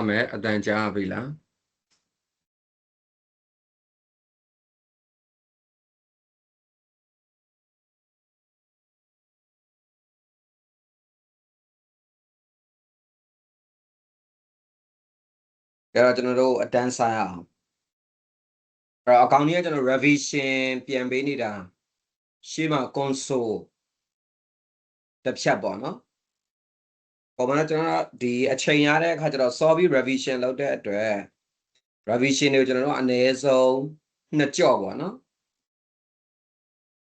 မယ်အတန်ကြားပြီလားအဲ့တော့ကျွန်တော်တို့အတန်းဆိုင်အောင်အဲ့တော့အကောင်ကြီးကကျွန်တော် revision ပြန်ပေးနေတာရှေ့မှာ console တစ်ဖြတ်ပေါ့နော်ပုံမှန်ကျွန်တော်ဒီအချိန်ရတဲ့အခါကျတော့ solve revision လုပ်တဲ့အတွက် revision တွေကိုကျွန်တော်တို့အနည်းဆုံး2ကြော့ပေါ့နော်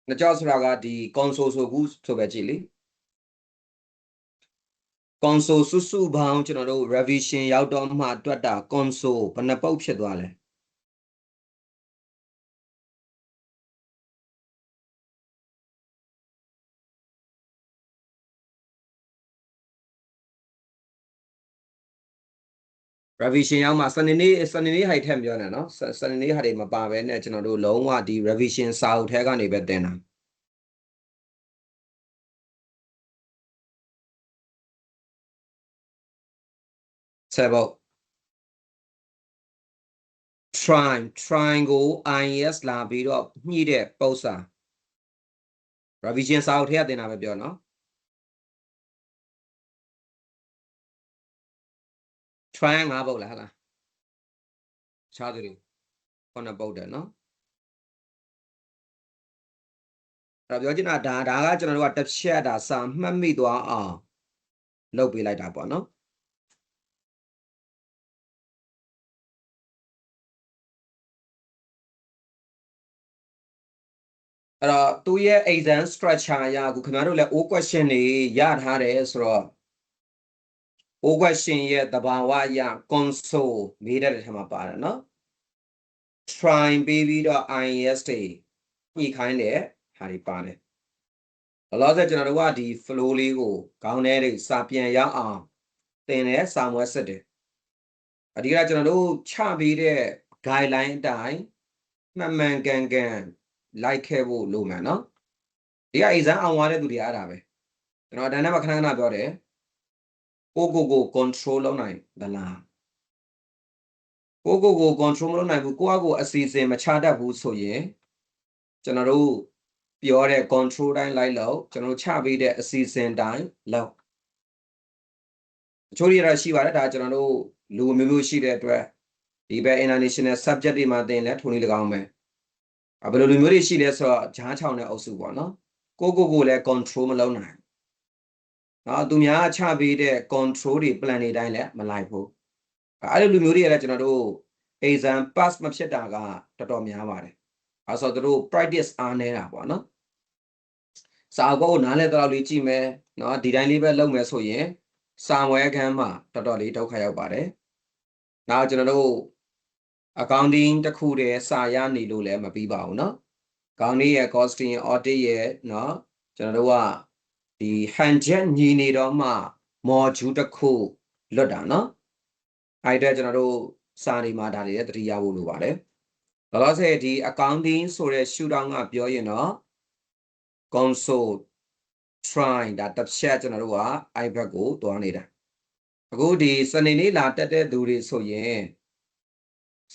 2ကြော့ဆိုတာကဒီ console ဆိုခုဆိုပဲကြည့်လေ console စုစုပေါင်းကျွန်တော်တို့ revision ရောက်တော့မှတွက်တာ console ဘယ်နှပုတ်ဖြစ်သွားလဲrevision ရောက်မှစနေနေ့ဟိုက်ထက်ပြောနေနော်စနေနေ့ဟာတွေမပါဘဲနဲ့ကျွန်တော်တို့လုံးဝဒီ revision စာအုပ်ထဲကနေပဲတင်တာဆက်ဖို့ try ကို is လာပြီးတော့ညှိတဲ့ပုံစံ revision စာအုပ်ထဲကတင်တာပဲပြောနော် try 5ပုတ်လားဟလားခြားသူတွေ9ပုတ်တယ်နော်အဲ့တော့ပြောချင်တာဒါကကျွန်တော်တို့ကတစ်ချက်တာစာမှတ်မိသွားအောင်လုပ်ပေးလိုက်တာပေါ့နော်အဲ့တော့သူရဲ့ exam structure ရအခုခင်ဗျားတို့လည်း O question တွေရထားတယ်ဆိုတော့ O question ရဲ့သဘာဝအရ console မေးတဲ့ထဲမှာပါတယ်နော် try ပေးပြီးတော့ is တွေညှိခိုင်းတဲ့ဟာတွေပါတယ်လောလောဆယ်ကျွန်တော်တို့ကဒီ flow လေးကိုခေါင်းထဲတွေစာပြန်ရအောင်သင်တဲ့စာမွဲစစ်တယ်အဓိကကျွန်တော်တို့ချပေးတဲ့ guideline အတိုင်းမှန်မှန်ကန်ကန်လိုက်ခဲ့ဖို့လိုမှန်နော်ဒီက exam အောင်သွားတဲ့သူတွေအဲ့ဒါပဲကျွန်တော်အတန်းထဲမှာခဏခဏပြောတယ်ကို control လုပ်နိုင်သလားကို control မလုပ်နိုင်ဘူးကိုယ့်အကိုအစီအစဉ်မချတတ်ဘူးဆိုရင်ကျွန်တော်တို့ပြောတဲ့ control တိုင်းလိုက်လို့ကျွန်တော်တို့ချပေးတဲ့အစီအစဉ်တိုင်းလုပ်အချို့တွေရရှိပါတယ်ဒါကျွန်တော်တို့လူမျိုးမျိုးရှိတဲ့အတွက်ဒီဘက် international subject တွေမှာသင်လဲထုံလေး၎င်းပဲဘယ်လိုလူမျိုးတွေရှိလဲဆိုတော့ဂျားချောင်းတဲ့အုပ်စုပေါ့နော်ကိုလည်း control မလုပ်နိုင်နော်သူများချပေးတဲ့ control တွေ plan တွေတိုင်းလည်းမလိုက်ဘူးအဲ့လိုလူမျိုးတွေကလည်းကျွန်တော်တို့ exam pass မဖြစ်တာကတော်တော်များပါတယ်အဲဆိုတော့တို့ practice အားနေတာပေါ့နော်စာအုပ်ကိုနားလဲတော့လေးကြည့်မယ်နော်ဒီတိုင်းလေးပဲလုပ်မယ်ဆိုရင်စာမွဲခန်းမှာတော်တော်လေးဒုက္ခရောက်ပါတယ်နောက်ကျွန်တော်တို့ accounting တစ်ခုတည်းစာရနေလို့လည်းမပြီးပါဘူးเนาะ accounting ရဲ့ costing audit ရဲ့เนาะကျွန်တော်တို့ကဒီ handjet ညီနေတော့မှ module တစ်ခုလွတ်တာเนาะအဲ့ဒါကျွန်တော်တို့စာတွေမှာဒါတွေလည်းသတိရဖို့လိုပါတယ်လောလောဆယ်ဒီ accounting ဆိုတဲ့ shootout ကပြောရင်တော့ console try ဒါတစ်ချက်ကျွန်တော်တို့က iPad ကိုတွားနေတာအခုဒီစနေနေ့လာတက်တဲ့သူတွေဆိုရင်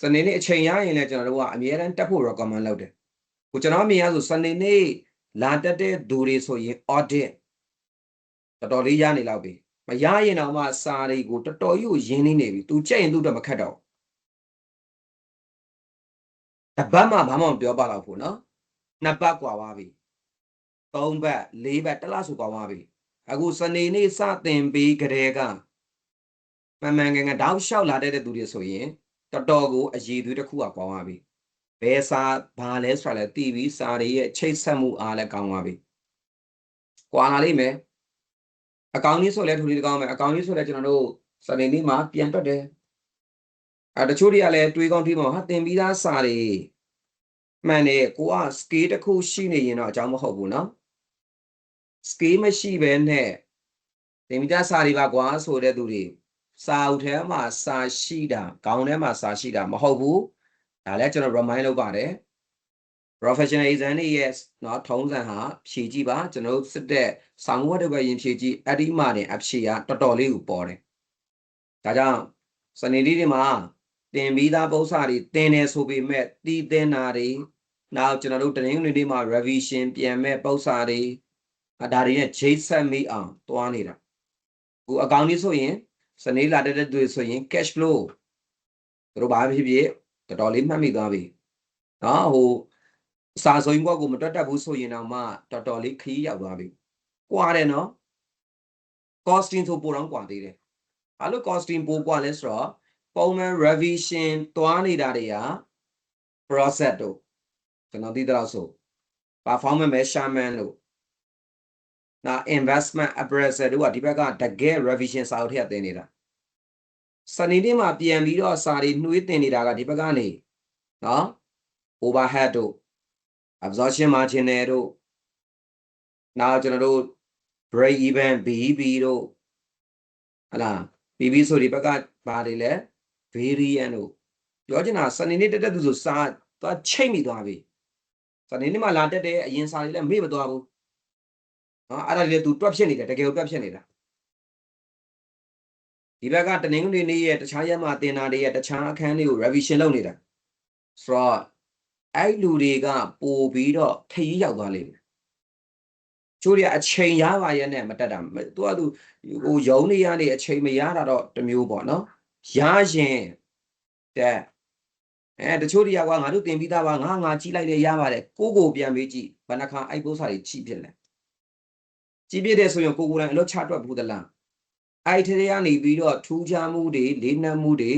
စနေနေ့အချိန်ရရင်လည်းကျွန်တော်တို့ကအမြဲတမ်းတက်ဖို့ recommend လုပ်တယ်။ကိုကျွန်တော်မြင်ရဆိုစနေနေ့လာတက်တဲ့သူတွေဆိုရင် audit တော်တော်လေးရနေလောက်ပြီ။မရရင်တော့မှစာတွေကိုတော်တော်ကြီးကိုရင်းနှီးနေပြီ။ तू ကြက်ရင်သူ့တော့မခက်တော့။တပတ်မှဘာမှမပြောပါတော့ဘူးနော်။နှစ်ပတ်กว่าပါပြီ။သုံးပတ်လေးပတ်တစ်လဆိုกว่าပါပြီ။အခုစနေနေ့စတင်ပြီးကြတဲ့ကမှန်မှန်ကန်ကန်တောက်လျှောက်လာတဲ့သူတွေဆိုရင်တော်တော်ကိုအည်သွေးတစ်ခုကကွာပါပြီဘယ်စာဘာလဲဆိုတာလဲသိပြီးစာတွေရဲ့ချိတ်ဆက်မှုအားလည်းကောင်းပါပြီကွာလာလိမ့်မယ်အကောင်ကြီးဆိုလဲထူလေးကောင်းမယ်အကောင်ကြီးဆိုလဲကျွန်တော်တို့စနေနေ့မှာပြန်တွက်တယ်တချို့တွေကလည်းတွေးကောင်းတွေးမှာဟာသင်ပြီးသားစာတွေမှန်တယ်ကိုက scale တစ်ခုရှိနေရင်တော့အကြောင်းမဟုတ်ဘူးเนาะ scale မရှိဘဲနဲ့သင်ပြီးသားစာတွေပါကွာဆိုတဲ့သူတွေစာအုပ်ထဲမှာစာရှိတာခေါင်းထဲမှာစာရှိတာမဟုတ်ဘူးဒါလည်းကျွန်တော် remind လုပ်ပါတယ် professional exam တွေရဲ့เนาะထုံးစံဟာဖြည့်ကြည့်ပါကျွန်တော်တို့စစ်တဲ့စာမှုဝတ္ထုပဲရင်ဖြည့်ကြည့်အဲ့ဒီမှာတင်အဖြေကတော်တော်လေးကိုပေါ်တယ်ဒါကြောင့် စနေနေ့တွေမှာတင်ပြီးသားပု္ပ္ပစာတွေတင်နေဆိုပေမဲ့တီးတင်တာတွေနောက်ကျွန်တော်တို့တနင်္ဂနွေနေ့မှာ revision ပြန်မဲ့ပု္ပ္ပစာတွေဒါတွေနဲ့ချိတ်ဆက်မိအောင်တွားနေတာအခုအကောင့်ကြီးဆိုရင်စနေလာတဲ့တွေဆိုရင် cash flow တို့ဘာဖြစ်ဖြစ်တော်တော်လေးမှတ်မိသွားပြီနော်ဟိုစာစုံဘွက်ကိုမတွက်တတ်ဘူးဆိုရင်တော့မှတော်တော်လေးခရီးရောက်သွားပြီကွာတယ်နော် costing ဆိုပိုတော့ကွာသေးတယ်ဘာလို့ costing ပိုကွာလဲဆိုတော့ပုံမှန် revision တွားနေတာတွေက process တို့ကျွန်တော်သိတော့ဆို performance measurement တို့နောက် investment appraisal တို့ကဒီဘက်ကတကယ် revision စာအုပ်ထည့်တင်နေတာစနေနေ့မှာပြန်ပြီးတော့စာတွေနှွေးတင်နေတာကဒီဘက်ကနေနော် overhead တို့ absorption margin တို့နောက်ကျွန်တော်တို့ break even BEP တို့ဟလာ BB ဆိုဒီဘက်ကဘာတွေလဲ variant တို့ပြောချင်တာစနေနေ့တက်တဲ့သူဆိုစာသွားချိတ်မိသွားပြီစနေနေ့မှာလာတက်တဲ့အရင်စာတွေလည်းမေ့မသွားဘူးနော်အဲ့ဒါတွေသူတွက်ဖြစ်နေတယ်တကယ်ကိုတွက်ဖြစ်နေတာဒီဘက်ကတနင်္ဂနွေနေ့ရဲ့တခြားရက်မှာတင်တာတွေရဲ့တခြားအခန်းတွေကို revision လုပ်နေတာဆိုတော့အဲ့လူတွေကပို့ပြီးတော့ခရီးရောက်သွားလိမ့်မယ်ကျိုးတွေအချိန်ရပါရဲ့နဲ့မတက်တာသူကသူဟိုရုံးနေရနေအချိန်မရတာတော့တမျိုးပေါ့နော်ရရင်တဲ့တချို့တွေကငါတို့တင်ပြီးသားပါငါကြည့်လိုက်တယ်ရပါတယ်ကိုပြန်ပြီးကြည့်ဘယ်နှခါအဲ့ပု္ပ္ပစာတွေကြည့်ဖြစ်လဲကြည့်ပြတဲ့ဆိုရင်ကိုယ်တိုင်အလုပ်ချတွက်ဘူးသလားအဲ့ထဲကနေပြီးတော့ထူးခြားမှုတွေလေးနက်မှုတွေ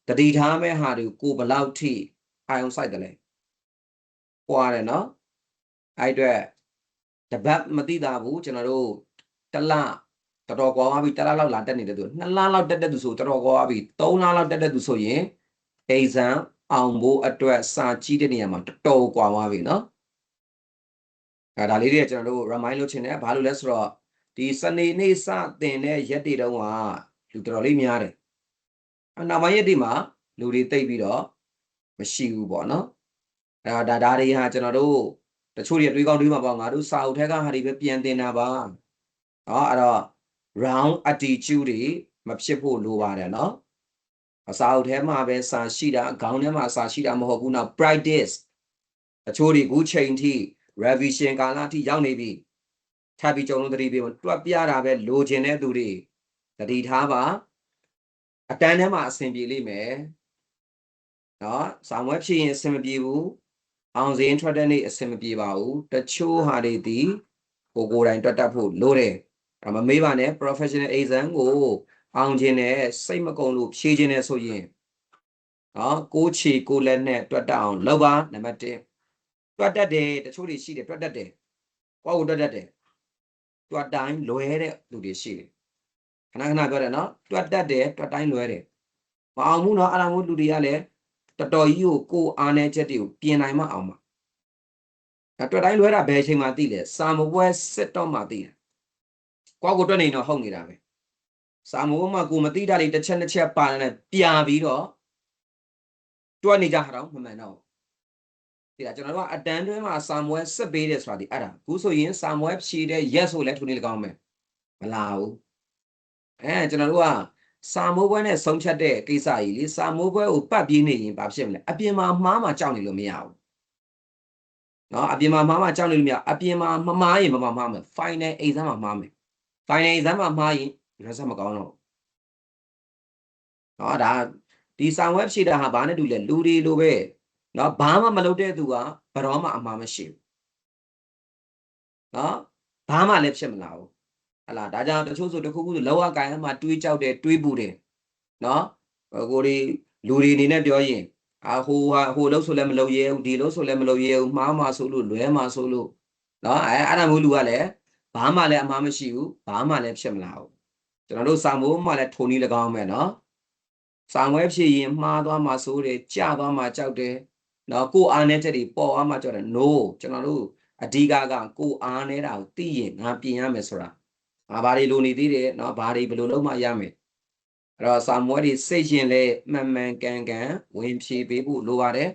တတိထားမဲ့ဟာတွေကိုဘလောက်ထိအာယုံစိုက်တယ်လဲပွားတယ်နော်အဲ့အတွက်တပတ်မသိတာဘူးကျွန်တော်တို့တလတော်တော်ကွာသွားပြီတလလောက်လာတက်နေတဲ့သူ2လလောက်တက်တဲ့သူဆိုတော်တော်ကွာသွားပြီ3လလောက်တက်တဲ့သူဆိုရင် exam အောင်ဖို့အတွက်စာကြည့်တဲ့နေရာမှာတော်တော်ကွာသွားပြီနော်ဒါလေးတွေကျွန်တော်တို့ remind လုပ်ချင်တယ်ဘာလို့လဲဆိုတော့ဒီစနေနေ့စတင်တဲ့ရက်တွေတုန်းကလူတော်တော်လေးများတယ်နောက်ပိုင်းရက်တွေမှာလူတွေတိတ်ပြီးတော့မရှိဘူးပေါ့နော်ဒါတွေဟာကျွန်တော်တို့တချို့တွေတွေးကောင်းတွေးမှာပေါ့ငါတို့စာအုပ်ထဲကဟာတွေပဲပြန်တင်တာပါနော်အဲ့တော့ round attitude တွေမဖြစ်ဖို့လိုပါတယ်နော်အစာအုပ်ထဲမှာပဲစာရှိတာခေါင်းထဲမှာစာရှိတာမဟုတ်ဘူးနော် practice တချို့တွေခုချိန်ထိ revision ကာလအထိရောက်နေပြီထပ်ပြီးကြုံလို့တတိပြီးတွက်ပြတာပဲလိုချင်တဲ့သူတွေတတိထားပါအတန်းထဲမှာအဆင်ပြေလိမ့်မယ်နော်စာမွဲဖြစ်ရင်အဆင်မပြေဘူးအောင်စင်းထွက်တဲ့နေ့အဆင်မပြေပါဘူးတချို့ဟာတွေဒီကိုယ်တိုင်တွက်တတ်ဖို့လိုတယ်မမေးပါနဲ့ professional exam ကိုအောင်ခြင်းနဲ့စိတ်မကုန်လို့ဖြေခြင်းနဲ့ဆိုရင်နော်ကိုချီကိုလက်နဲ့တွက်တတ်အောင်လုပ်ပါနံပါတ်1တွက်တတ်တယ်တချို့တွေရှိတယ်တွက်တတ်တယ်ကိုတွက်တတ်တယ်တွက်တိုင်းလွဲတဲ့လူတွေရှိတယ်ခဏပြောတယ်နော်တွက်တတ်တယ်တွက်တိုင်းလွဲတယ်မအောင်ဘူးနော်အဲ့ဒါမျိုးလူတွေကလည်းတော်တော်ကြီးကိုအားနေချက်တွေကိုပြင်နိုင်မှအောင်ပါတွက်တိုင်းလွဲတာဘယ်အချိန်မှသိလဲစာမပွဲစစ်တော့မှသိတယ်ကိုတွက်နေတော့ဟုတ်နေတာပဲစာမိုးမှာကိုမသိတာလေးတစ်ချက်နှစ်ချက်ပါနေပြပြီးတော့တွက်နေကြဟာတော့မမှန်တော့ဒီကကျွန်တော်တို့ကအတန်းတွဲမှာစာမွဲစစ်ပေးတယ်ဆိုတာဒီအဲ့ဒါအခုဆိုရင်စာမွဲဖြည့်တဲ့ရက်ဆိုလဲထိုးနေလကောင်းမယ်မလာဘူးကျွန်တော်တို့ကစာမိုးပွဲနဲ့ဆုံးဖြတ်တဲ့ကိစ္စကြီးလေစာမိုးပွဲကိုပတ်ပြေးနေရင်ဘာဖြစ်မလဲအပြင်မှာမှားမှကြောက်နေလို့မရဘူးနော်အပြင်မှာမှားမှကြောက်နေလို့မရအပြင်မှာမမှားရင်မမှားမယ် final exam မှာမှားမယ် final exam မှာမှားရင်result မကောင်းတော့နော်ဒါဒီစာဝက်ဖြည့်တာဟာဘာနဲ့တူလဲလူတွေလိုပဲနော်ဘာမှမလုပ်တဲ့သူကဘယ်တော့မှအမှားမရှိဘူးနော်ဘာမှလည်းဖြစ်မလာဘူးဟလာဒါကြောင့်တချို့ဆိုတခုခုဆိုလောကကိုင်းမှာတွေးကြောက်တယ်တွေးပူတယ်နော်ကိုဒီလူတွေအနေနဲ့ပြောရင်ဟိုလို့ဆိုလည်းမလုပ်ရဲဘူးဒီလို့ဆိုလည်းမလုပ်ရဲဘူးမှားမှာဆိုလို့လွဲမှာဆိုလို့နော်အဲ့ဒါမျိုးလူကလည်းဘာမှလည်းအမှားမရှိဘူးဘာမှလည်းဖြစ်မလာဘူးကျွန်တော်တို့စာမိုးမှလည်းထုံနည်း၎င်းမယ်နော်စာမွဲဖြည့်ရင်မှားသွားမှဆိုတယ်ကြသွားမှကြောက်တယ်နော်ကိုအားနဲ့ချက်တွေပေါ်သွားမှကြောက်တယ် no ကျွန်တော်တို့အဓိကကိုအားနေတာကိုသိရင်ငါပြင်ရမယ်ဆိုတာဘာတွေလိုနေသေးတယ်နော်ဘာတွေဘယ်လိုလုပ်မှရမယ်အဲ့တော့စာမွဲတွေစိတ်ရှင်လဲမှန်မှန်ကန်ကန်ဝင်ဖြည့်ပေးဖို့လိုပါတယ်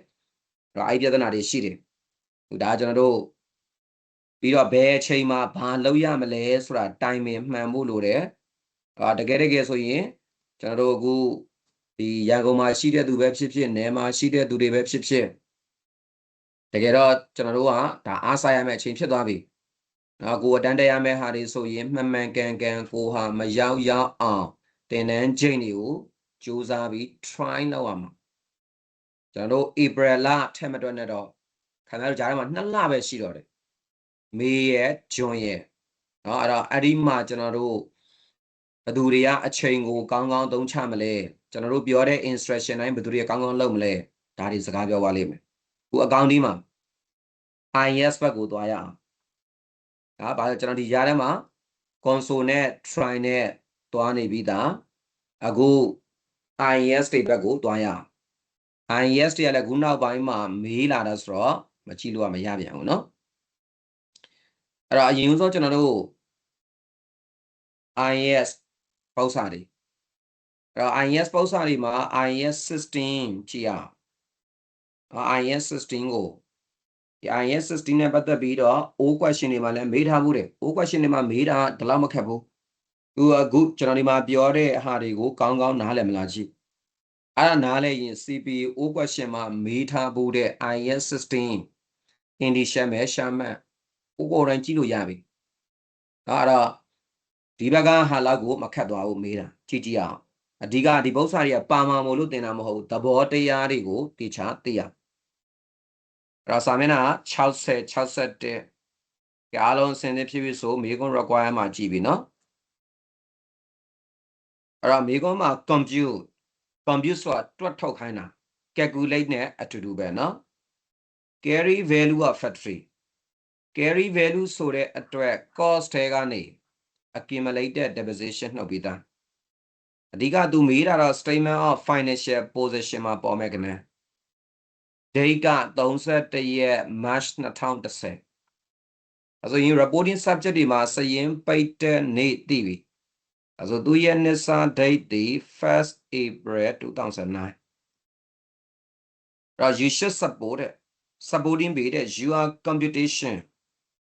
အဲ့တော့အဲ့ပြဿနာတွေရှိတယ်ဒါကျွန်တော်တို့ပြီးတော့ဘယ်အချိန်မှာဘာလုပ်ရမလဲဆိုတာတိုင်ပင်မှန်ဖို့လိုတယ်တကယ်ဆိုရင်ကျွန်တော်တို့အခု ဒီရန်ကုန်မှာရှိတဲ့သူပဲဖြစ်ဖြစ်နယ်မှာရှိတဲ့သူတွေပဲဖြစ်ဖြစ်တကယ်တော့ကျွန်တော်တို့ကဒါအားစားရမယ့်အချိန်ဖြစ်သွားပြီနော်ကိုအတန်းတက်ရမယ့်ဟာတွေဆိုရင်မှန်မှန်ကန်ကန်ကိုဟာမရောက်အောင်တင်တန်းချိန်တွေကိုစူးစမ်းပြီး try လုပ်ရမှာကျွန်တော်တို့ April လထက်မတွက်နဲ့တော့ခင်ဗျားတို့ကြားထဲမှာ2လပဲရှိတော့တယ်မေရဲ့ဂျွန်ရဲ့နော်အဲ့တော့အဲ့ဒီမှာကျွန်တော်တို့ဘယ်သူတွေကအချိန်ကိုကောင်းကောင်းသုံးချမလဲကျွန်တော်တို့ပြောတဲ့ instruction တိုင်းဘယ်သူတွေကောင်းကောင်းလုပ်မလဲဒါတွေစကားပြောပါလိမ့်မယ်ခုအကောင့်ဒီမှာ IES ဘက်ကိုသွားရအောင်ဒါဘာလို့ကျွန်တော်ဒီရားထဲမှာ console နဲ့ try နဲ့သွားနေပြီးသားအခု IES တွေဘက်ကိုသွားရအောင် IES တွေကလည်းခုနောက်ပိုင်းမှာမေးလာတာဆိုတော့မကြည့်လို့မရပြန်ဘူးเนาะအဲ့တော့အရင်ဆုံးကျွန်တော်တို့ IES ပုံစံတွေအဲ့တော့ IES ပုံစံတွေမှာ IES 16ကြည့်အောင် IES 16ကိုဒီ IES 16နဲ့ပတ်သက်ပြီးတော့ O question တွေမှာလည်းမေးထားမှုတယ် O question တွေမှာမေးတာဒီလောက်မခက်ဘူးသူအခုကျွန်တော်ဒီမှာပြောတဲ့ဟာတွေကိုကောင်းကောင်းနားလည်မလားကြည့်အဲ့ဒါနားလည်ရင် CPA O question မှာမေးထားဖို့တဲ့ IES 16 initial measurement ကိုယ်တိုင်ကြည့်လို့ရပြီအဲ့တော့ဒီဘက်ကဟာလောက်ကိုမခတ်သွားဘူးမေးတာကြည့်ကြည့်အောင်အဓိကဒီပု္ပ္ပစာတွေကပါမှာမို့လို့သင်တာမဟုတ်ဘူးသဘောတရားတွေကိုတေချာသိရအဲ့တော့စာမျက်နှာ60 61အားလုံးအစင်းသစ်ဖြစ်ဖြစ်ဆိုမေးခွန်း require မှာကြည့်ပြီနော်အဲ့တော့မေးခွန်းမှာ compute ဆိုတာတွက်ထုတ်ခိုင်းတာ calculate နဲ့အတူတူပဲနော် carry value of factory carry value ဆိုတဲ့အတွက် cost ထဲကနေ accumulated depreciation နှုတ်ပြီးသားအဓိကသူမေးတာတော့ statement of financial position မှာပေါ်မယ်ခင်ဗျ date က31ရက် March 2010အဲ့ဆိုရင် reporting subject တွေမှာစရင်ပိတ်တဲ့နေ့သိပြီအဲ့ဆိုသူရဲ့နှစ်စာ date ဒီ 1st April 2009အဲ့ you should support it supporting ပေးတဲ့ your computation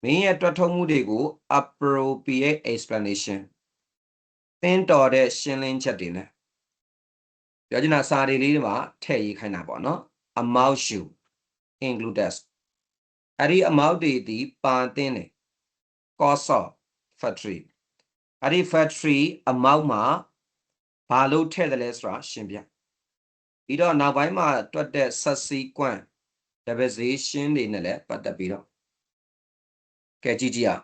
မင်းရဲ့တွက်ထုတ်မှုတွေကို appropriate explanation သင်တော်တဲ့ရှင်းလင်းချက်တွေနဲ့ပြောချင်တာစာတွေလေးတွေမှာထည့်ရေးခိုင်းတာပေါ့နော် amount you include အဲ့ဒီ amount တွေဒီပါသင်းတယ် cost of factory အဲ့ဒီ factory amount မှာဘာလို့ထည့်တယ်လဲဆိုတာရှင်းပြပြီးတော့နောက်ပိုင်းမှာတွက်တဲ့ subsequent depreciation တွေနဲ့လည်းပတ်သက်ပြီးတော့ကဲကြည့်ကြည့်အောင်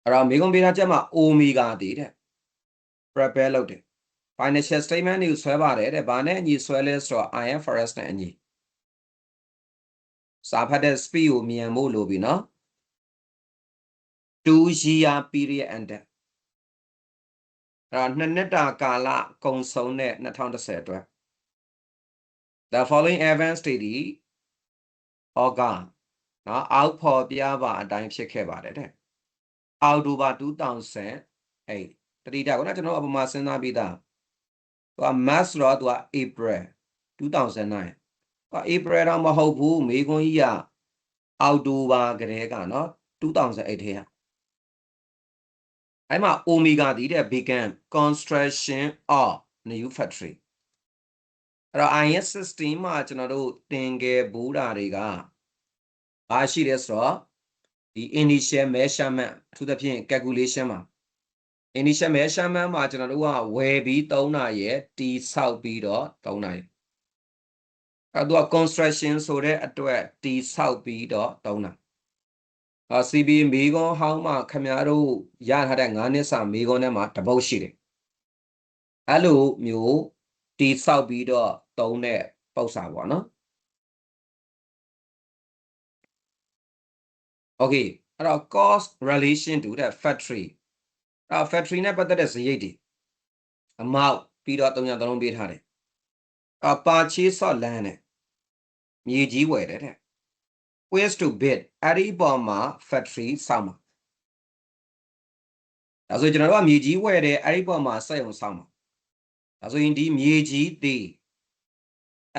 အဲ့တော့မိကုံပေးထားချက်မှာ omega တည်တဲ့ prepare လုပ်တယ် financial statement တွေကိုဆွဲပါတယ်တဲ့ဘာနဲ့အညီဆွဲလဲဆိုတော့ IFRS နဲ့အညီစာဖတ်တဲ့ speed ကိုမြန်ဖို့လိုပြီနော် 2 year period ended အဲ့တော့2နှစ်တာကာလကုန်ဆုံးတဲ့2010အတွက် the following events တွေဒီ August နော်အောက်ဖော်ပြပါအတိုင်းဖြစ်ခဲ့ပါတယ်တဲ့ October 2008တတိယကကျွန်တော်အပမာစဉ်းစားပြီးသားသူက March တော့သူက April 2009က April တော့မဟုတ်ဘူးမေခွန်းကြီးက October ကလေးကနော်2008ထဲကအဲ့မှာ Omega တည်တဲ့ began construction of new factory အဲ့တော့ IS 16မှာကျွန်တော်တို့သင်ခဲ့ဘူးတာတွေကဘာရှိလဲဆိုတော့ဒီ initial measurement သူသဖြင့် calculation မှာ initial measurement မှာကျွန်တော်တို့ကဝယ်ပြီးသုံးတာရဲ့တီဆောက်ပြီးတော့သုံးတာရဲ့အဲ့တော့ construction ဆိုတဲ့အတွက်တီဆောက်ပြီးတော့သုံးတာCB မေကွန်ဟောင်းမှာခင်ဗျားတို့ရထားတဲ့9နှစ်စာမေကွန်ထဲမှာတပုတ်ရှိတယ်အဲ့လိုမျိုးတီဆောက်ပြီးတော့သုံးတဲ့ပု္ပ္ပစာပေါ့နော် Okay အဲ့တော့ cost relation to the factory အဲ့ factory နဲ့ပတ်သက်တဲ့စရိတ်တွေ amount ပြီးတော့300လုံးပေးထားတယ်purchase of land နဲ့မြေကြီးဝယ်တယ်တဲ့ waste to bid အဲ့ဒီပေါ်မှာ factory ဆောက်မှာဒါဆိုကျွန်တော်တို့ကမြေကြီးဝယ်တယ်အဲ့ဒီပေါ်မှာစက်ရုံဆောက်မှာဒါဆိုရင်ဒီမြေကြီးတည်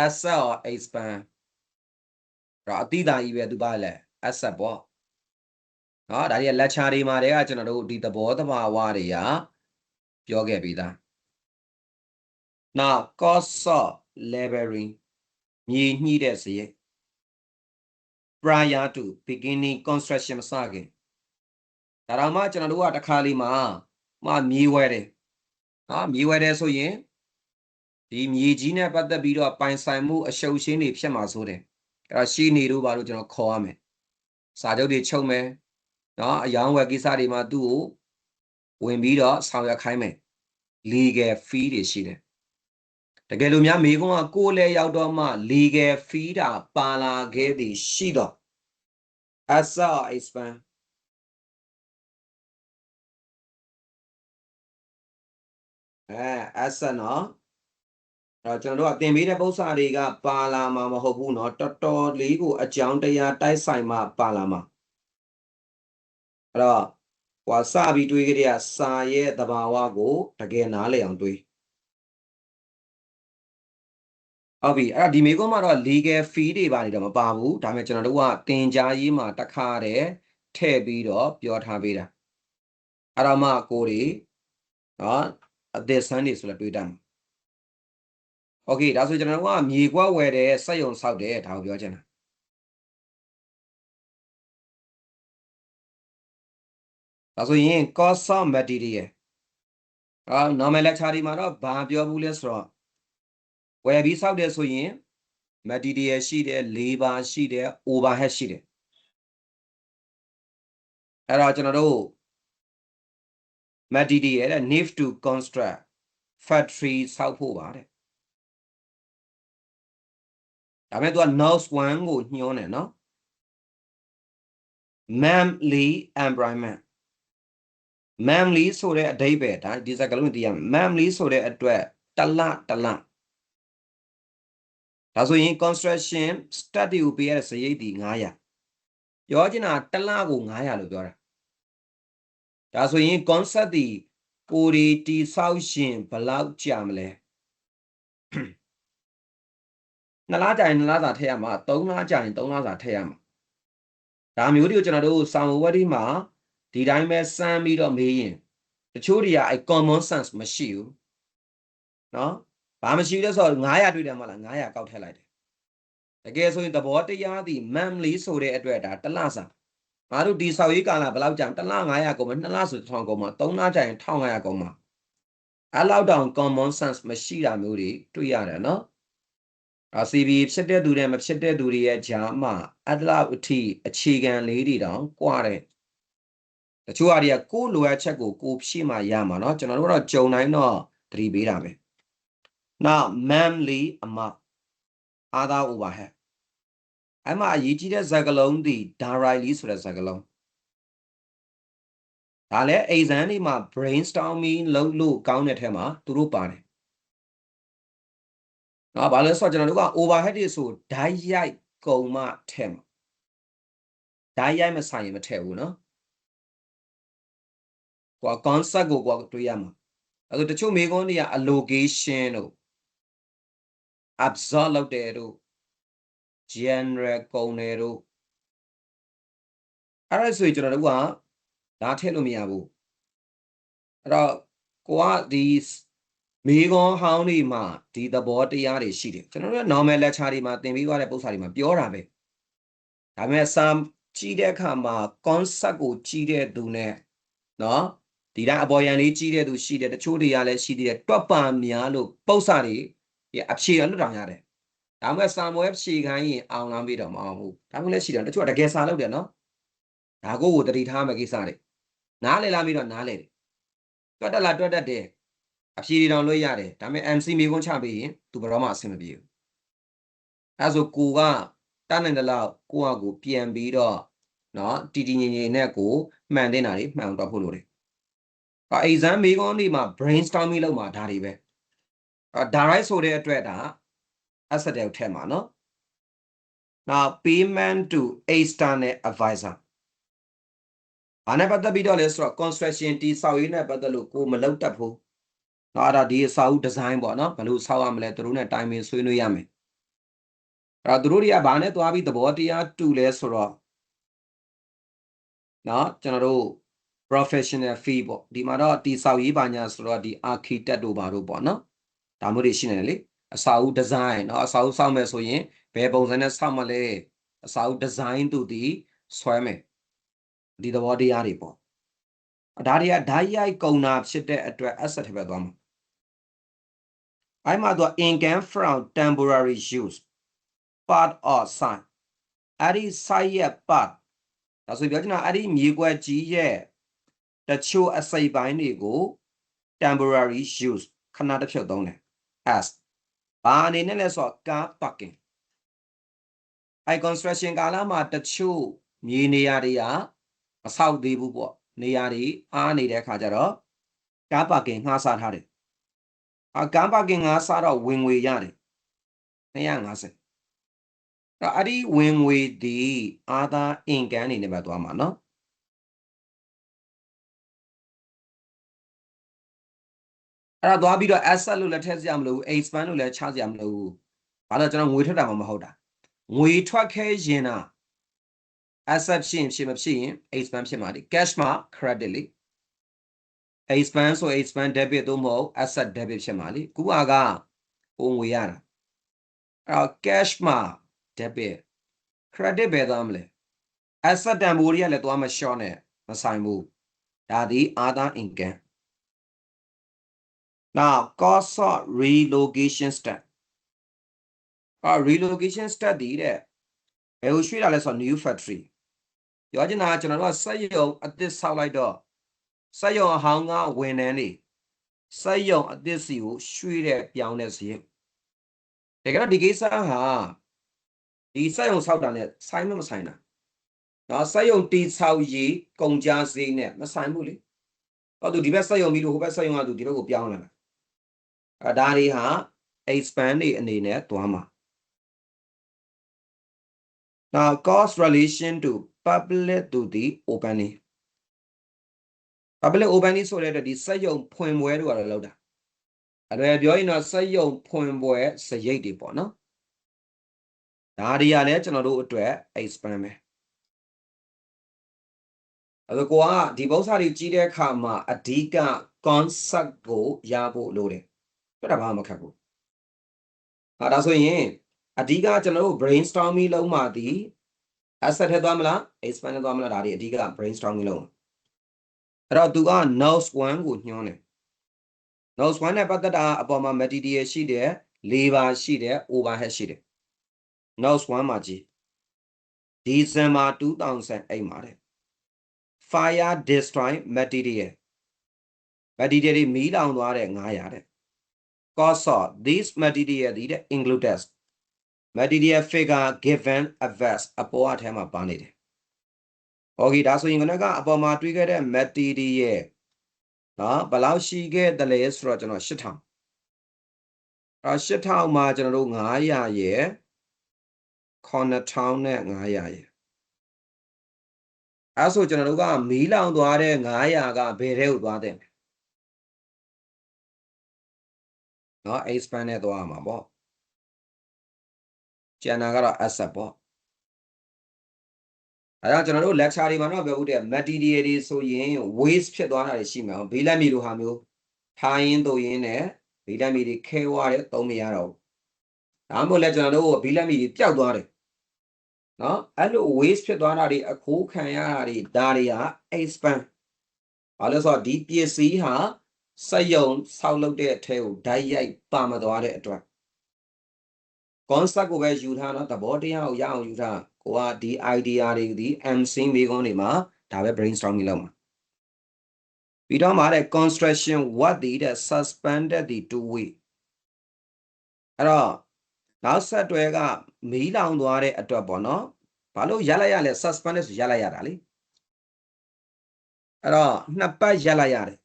asset or expand တော့အတိအသာကြီးပဲသူပါလဲ asset ပေါ့နော်ဒါတွေက lecture တွေမှာတည်းကကျွန်တော်တို့ဒီသဘောတဘာဝတွေကပြောခဲ့ပြီးသား Now cost of laboring မြေညှိတဲ့စရိတ် prior to beginning construction မစခင်ဒါတော့မှကျွန်တော်တို့ကတစ်ခါလေးမှာမြေဝဲတယ်မြေဝဲတယ်ဆိုရင်ဒီမြေကြီးနဲ့ပတ်သက်ပြီးတော့ပိုင်ဆိုင်မှုအရှုပ်ရှင်းတွေဖြစ်မှာဆိုတယ်အဲ့တော့ရှိနေတို့ဘာလို့ကျွန်တော်ခေါ်ရမယ်စာချုပ်တွေချုပ်မယ်အယောင်ဝယ်ကိစ္စတွေမှာသူ့ကိုဝင်ပြီးတော့ဆောင်ရွက်ခိုင်းမယ် legal fee တွေရှိတယ်တကယ်လို့များမိကုန်းကကိုယ်လဲရောက်တော့မှ legal fee တာပါလာခဲ့သည်ရှိတော့ asset expense asset နော်အဲ့ကျွန်တော်တို့ကတင်ပေးတဲ့ပု္ပ္ပစာတွေကပါလာမှာမဟုတ်ဘူးเนาะတော်တော်လေးကိုအကြောင်းတရားတိုက်ဆိုင်မှပါလာမှာအဲ့တော့ဟိုစပြီးတွေးကြတဲ့စာရဲ့သဘာဝကိုတကယ်နားလည်အောင်တွေးဟုတ်ပြီအဲ့ဒီမိကုန်းမှာတော့ legal fee တွေပါနေတော့မပါဘူးဒါပေမဲ့ကျွန်တော်တို့ကတင်ကြားရေးမှာတစ်ခါတည်းထည့်ပြီးတော့ပြောထားပေးတာအဲ့တော့မှကိုတွေအသက်ဆန်းနေဆိုလဲတွေးတတ်မှာโอเคဒါဆိုကျွန်တော်တို့ကမြေကွက်ဝယ်တယ်စက်ရုံဆောက်တယ်ဒါကိုပြောချင်တာဒါဆိုရင် cost of material normal lecture ဒီမှာတော့ဘာပြောဘူးလဲဆိုတော့ဝယ်ပြီးဆောက်တယ်ဆိုရင် material ရှိတယ် labor ရှိတယ် overhead ရှိတယ်အဲ့တော့ကျွန်တော်တို့ material တဲ့ need to construct factory ဆောက်ဖို့ပါတဲ့ဒါပေမဲ့သူက nose 1ကိုညွှန်းတယ်နော် manly employment manly ဆိုတဲ့အဓိပ္ပာယ်ဒါဒီစကားလုံးသိရမယ် manly ဆိုတဲ့အတွက်တလဒါဆိုရင် construction study ကိုပေးရတဲ့စရိတ်ဒီ900ပြောချင်တာတလကို900လို့ပြောတာဒါဆိုရင် concept ဒီကိုဒီတိဆောက်ရှင်ဘယ်လောက်ကြာမလဲ2လကြာရင်2လစာထည့်ရမှာ3လကြာရင်3လစာထည့်ရမှာဒါမျိုးတွေကိုကျွန်တော်တို့စာမဝတ်ဒီမှာဒီတိုင်းပဲစမ်းပြီးတော့မေးရင်တချို့တွေကcommon sense မရှိဘူးเนาะဘာမရှိလဲဆိုတော့900တွေ့တယ်မလား900ကောက်ထည့်လိုက်တယ်တကယ်ဆိုရင်သဘောတရားသည် monthly ဆိုတဲ့အတွက်ဒါတစ်လစာငါတို့ဒီဆောက်ရေးကာလဘယ်လောက်ကြာတစ်လ900ကုန်မှာ2လဆို1000ကုန်မှာ3လကြာရင်1500ကုန်မှာအဲ့လောက်တောင် common sense မရှိတာမျိုးတွေတွေ့ရတယ်เนาะCB ဖြစ်တဲ့သူတွေမဖြစ်တဲ့သူတွေရဲ့ဂျာမှာအဲ့လောက်အထိအခြေခံလေးတွေတောင်ကွာတယ်တချို့အရာကိုလိုအပ်ချက်ကိုဖြည့်မှရမှာเนาะကျွန်တော်တို့ကတော့ကြုံတိုင်းတော့သတိပေးတာပဲ now monthly amount other overhead အဲ့မှာအရေးကြီးတဲ့စကားလုံးဒီ directly ဆိုတဲ့စကားလုံးဒါလည်း exam တွေမှာ brainstorming လုပ်လို့ကောင်းတဲ့ထဲမှာသူတို့ပါတယ်ဘာလဲဆိုတော့ကျွန်တော်တို့က overhead တွေဆိုဓာတ်ရိုက်ကုန်မှထည့်မှာဓာတ်ရိုက်မဆိုင်ရင်မထည့်ဘူးเนาะconcept ကိုတွေးရမှာအဲ့ဒါတချို့မေးခွန်းတွေက allocation တို့ absorb လုပ်တယ်တို့ general ကုန်တယ်တို့အဲ့ဒါဆိုရင်ကျွန်တော်တို့ကဒါထည့်လို့မရဘူးအဲ့တော့ဒီမေခွန်းဟောင်းတွေမှာဒီသဘောတရားတွေရှိတယ်ကျွန်တော်တို့ normal lecture တွေမှာသင်ပြီးသွားတဲ့ပု္ပ္ပစာတွေမှာပြောတာပဲဒါပေမဲ့စာကြည့်တဲ့အခါမှာ concept ကိုကြည့်တဲ့သူနဲ့เนาะဒီတိုင်းအပေါ်ယံလေးကြည့်တဲ့သူရှိတယ်တချို့တွေကလည်းရှိသေးတယ်တွက်ပါများလို့ပု္ပ္ပစာတွေအဖြေလွတ်တောင်ရတယ်ဒါမှမဟုတ်စာမွဲဖြေခိုင်းရင်အောင်လားမေးတော့မအောင်ဘူးဒါမှလည်းရှိတယ်တချို့ကတကယ်စာလုပ်တယ်เนาะဒါကိုတတိထားမယ်ကိစ္စတွေနားလေလားမေးတော့နားလေတယ်တွက်တက်လားတွက်တက်တယ်အဖြေတွေတောင်လွှဲရတယ်ဒါပေမဲ့ MC မေခွန်းချပေးရင်သူဘယ်တော့မှအဆင်မပြေဘူးအဲဆိုကိုကတတ်နိုင်တယ်လို့ကိုကပြန်ပြီးတော့เนาะတီတီငင်ငင်နဲ့ကိုမှန်တင်တာတွေမှန်တော့ဖို့လိုတယ်exam မေခွန်းဒီမှာ brainstorming လုပ်မှာဒါတွေပဲdirect ဆိုတဲ့အတွက်ဒါ asset တွေထည့်မှာเนาะ now payment to external advisor ဘာနဲ့ပတ်သက်ပြီးတော့လဲဆိုတော့ construction တိဆောက်ရေးနဲ့ပတ်သက်လို့ကိုမလုပ်တတ်ဘူးเนาะအဲ့ဒါဒီအဆောက်အဦ design ပေါ့เนาะဘယ်လိုဆောက်ရမလဲသူတို့နဲ့တိုင်ပင်ဆွေးနွေးရမယ်အဲ့တော့သူတို့တွေကဘာနဲ့သွားပြီးသဘောတရားတူလဲဆိုတော့เนาะကျွန်တော်တို့ professional fee ပေါ့ဒီမှာတော့တိဆောက်ရေးပါညာဆိုတော့ဒီ architect တို့ဘာတို့ပေါ့เนาะ ဒါမျိုးတွေရှိနေတယ်လေအစာအုပ် design เนาะအစာအုပ်စောင့်မယ်ဆိုရင်ဘယ်ပုံစံနဲ့စောင့်မလဲအစာအုပ် design သူဒီဆွဲမယ်ဒီသဘောတရားတွေပေါ့ဒါတွေကဓာတ်ရိုက်ကုန်တာဖြစ်တဲ့အတွက် asset ထဲပဲသွားမှာအဲ့မှာသူက income from temporary use part or sign အဲ့ဒီ site ရဲ့ part ဒါဆိုပြောချင်တာအဲ့ဒီမြေကွက်ကြီးရဲ့တချို့အစိပ်ပိုင်းတွေကို temporary use ခဏတစ်ဖြုတ်သုံးတယ် as ဘာအနေနဲ့လဲဆိုတော့ car parking အဲ့ construction ကာလမှာတချို့မြေနေရာတွေကမဆောက်သေးဘူးပေါ့နေရာတွေအားနေတဲ့အခါကျတော့ car parking ငှားစားထားတယ်car parking ငှားစားတော့ဝင်ငွေရတယ်250အဲ့ဒီဝင်ငွေဒီ other income အနေနဲ့ပဲသွားမှာเนาะအဲ့ဒါသွားပြီးတော့ asset လို့လည်းထည့်စရာမလိုဘူး expand လို့လည်းချစရာမလိုဘူးဘာလို့ကျွန်တော်ငွေထွက်တာမှမဟုတ်တာငွေထွက်ခဲ့ရင်တာ asset ဖြစ်မဖြစ်ရင် expand ဖြစ်မှာလေ cash မှာ credit လေ expand ဆို expand debit သို့မဟုတ် asset debit ဖြစ်မှာလေခုကဟိုငွေရတာအဲ့တော့ cash မှာ debit credit ပဲသွားမလဲ asset တန်ဖိုးတွေကလည်းသွားမ short နဲ့မဆိုင်ဘူးဒါဒီ other income now cost of relocation step relocation step ဒီတဲ့ဘယ်ကိုရွှေ့တာလဲဆိုတော့ new factory ပြောချင်တာကကျွန်တော်တို့ကစက်ရုံအသစ်ဆောက်လိုက်တော့စက်ရုံအဟောင်းကဝန်ထမ်းတွေစက်ရုံအသစ်စီကိုရွှေ့တဲ့ပြောင်းတဲ့စရိတ်တကယ်တော့ဒီကိစ္စဟာဒီစက်ရုံဆောက်တာနဲ့ဆိုင်မဆိုင်တာနော်စက်ရုံတီဆောက်ရေးကုန်ကြစရိတ်နဲ့မဆိုင်ဘူးလေဟောသူဒီဘက်စက်ရုံပြီးလို့ဟိုဘက်စက်ရုံကသူဒီဘက်ကိုပြောင်းလာတာဒါတွေဟာ expand တွေအနေနဲ့သွားမှာNow, cost relation to public to the opening. Public opening ဆိုတဲ့ဒီစက်ရုံဖွင့်ပွဲတို့ကတော့လောက်တာအဲ့ဒါပြောရင်တော့စက်ရုံဖွင့်ပွဲစရိတ်တွေပေါ့နော်ဒါတွေကလည်းကျွန်တော်တို့အတွက် expand ပဲအဲ့တော့ကိုကဒီပု္ပ္ပစာတွေကြီးတဲ့အခါမှာအဓိက concept ကိုရဖို့လိုတယ်ပြတာဘာမှမခက်ဘူးဒါဆိုရင်အဓိကကျွန်တော်တို့ brainstorming လုံးမှာဒီasset ထဲသွားမလား expand ထဲသွားမလားဒါတွေအဓိက brainstorming လုံးအဲ့တော့သူက notes 1ကိုညွှန်းတယ် notes 1နဲ့ပတ်သက်တာအပေါ်မှာ material ရှိတယ် labor ရှိတယ် overhead ရှိတယ် notes 1မှာကြည့် December 2008မှာတဲ့ fire destroy material တွေမီးလောင်သွားတဲ့900တဲ့ cost of this material ဒီတဲ့ included material figure given adverse အပေါ်အထဲမှာပါနေတယ်။ Okay ဒါဆိုရင်ကအပေါ်မှာတွေးခဲ့တဲ့ material နော်ဘယ်လောက်ရှိခဲ့တယ်လဲဆိုတော့ကျွန်တော်80008000မှာကျွန်တော်တို့900ရယ်9500နဲ့900ရယ်အဲဆိုကျွန်တော်တို့ကမီးလောင်သွားတဲ့900ကဘယ်ထဲကိုသွားတဲ့နော် expand နဲ့သွားမှာပေါ့ကျန်တာကတော့ asset ပေါ့အဲဒါကျွန်တော်တို့ lecture တွေမှာတော့ပြောဦးတဲ့ material တွေဆိုရင် waste ဖြစ်သွားတာတွေရှိမှာဘေးလက်မြေလိုဟာမျိုးထားရင်းတို့ရင်းနဲ့ဘေးလက်မြေတွေခဲွားတယ်သုံးမရတော့ဘူးဒါမှမဟုတ်လဲကျွန်တော်တို့ဘေးလက်မြေတွေပျောက်သွားတယ်နော်အဲ့လို waste ဖြစ်သွားတာတွေအခိုးခံရတာတွေဒါတွေက expand ဘာလို့ဆိုတော့ဒီပစ္စည်းဟာစက်ရုံဆောက်လုပ်တဲ့အထဲကိုဓာတ်ရိုက်ပါမသွားတဲ့အတွက် concept ကိုပဲယူထားတော့သဘောတရားကိုရအောင်ယူထားကိုကဒီ idea တွေဒီ MC မိကုန်းတွေမှာဒါပဲ brainstorming လုပ်မှာပြီးတော့မှာတဲ့ construction what the suspended the 2 week အဲ့တော့နောက်ဆက်တွဲကမီးလောင်သွားတဲ့အတွက်ပေါ့နော်ဘာလို့ရက်လိုက်ရလဲ suspended ဆိုရက်လိုက်ရတာလေအဲ့တော့နှစ်ပတ်ရက်လိုက်ရတယ်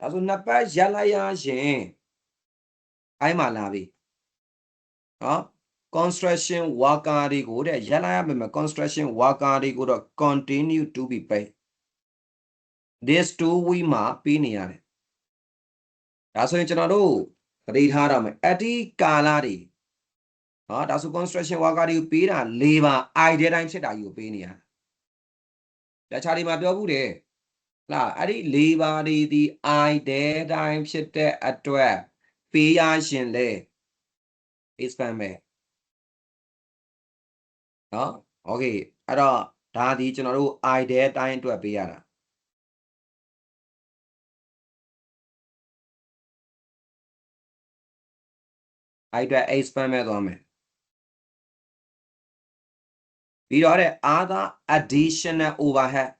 ဒါဆိုနှစ်ပတ်ရက်လိုက်ရရင်အိုင်းမှာလာပြီနော် construction worker တွေကိုတဲ့ရက်လိုက်ရမယ် construction worker တွေကိုတော့ continue to be paid this 2 week မှာပေးနေရတယ်ဒါဆိုရင်ကျွန်တော်တို့သတိထားရမယ်အဒီကာလတွေနော်ဒါဆို construction worker တွေကိုပေးတာ labor idea တိုင်းဖြစ်တာကြီးကိုပေးနေရလက်ချာတွေမှာပြောဘူးတယ် လားအဲ့ဒီ၄ပါးလေးဒီ I တဲ့တိုင်းဖြစ်တဲ့အတွက်ပေးရရှင်လေ expand ပဲနော် okay အဲ့တော့ဒါဒီကျွန်တော်တို့ I တဲ့တိုင်းအတွက်ပေးရတာအဲ့အတွက် expand ပဲသွားမယ်ပြီးတော့တဲ့ other additional overhead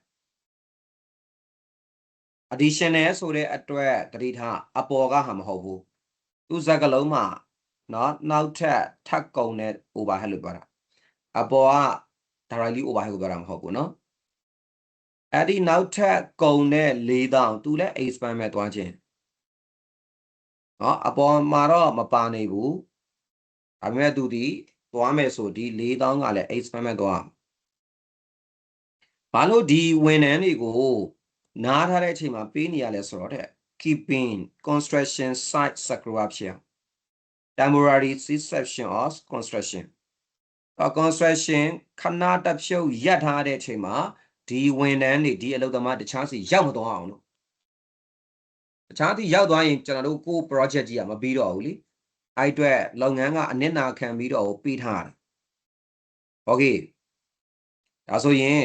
additional ဆိုတဲ့အတွက်တတိထားအပေါ်ကဟာမဟုတ်ဘူးသူစကလုံးမှာနော်နောက်ထပ်ထပ်ကုန်တဲ့ overhead လို့ပြောတာအပေါ်က directly overhead ကိုပြောတာမဟုတ်ဘူးနော်အဲ့ဒီနောက်ထပ်ကုန်တဲ့4000သူလည်း expand ပဲသွားခြင်းနော်အပေါ်မှာတော့မပါနေဘူးဒါပေမဲ့သူဒီသွားမယ်ဆိုဒီ4000ကလည်း expand ပဲသွားဘာလို့ဒီဝန်ထမ်းတွေကိုနားထားတဲ့အချိန်မှာပေးနေရလဲဆိုတော့တဲ့ keeping construction site disruption temporary cessation of construction construction ခဏတစ်ဖြုတ်ရပ်ထားတဲ့အချိန်မှာဒီဝန်ထမ်းတွေဒီအလုပ်သမားတခြားစီရောက်မသွားအောင်လို့တခြားစီရောက်သွားရင်ကျွန်တော်တို့ကို project ကြီးကမပြီးတော့ဘူးလေအဲ့အတွက်လုပ်ငန်းကအနစ်နာခံပြီးတော့ပေးထားတယ် okay ဒါဆိုရင်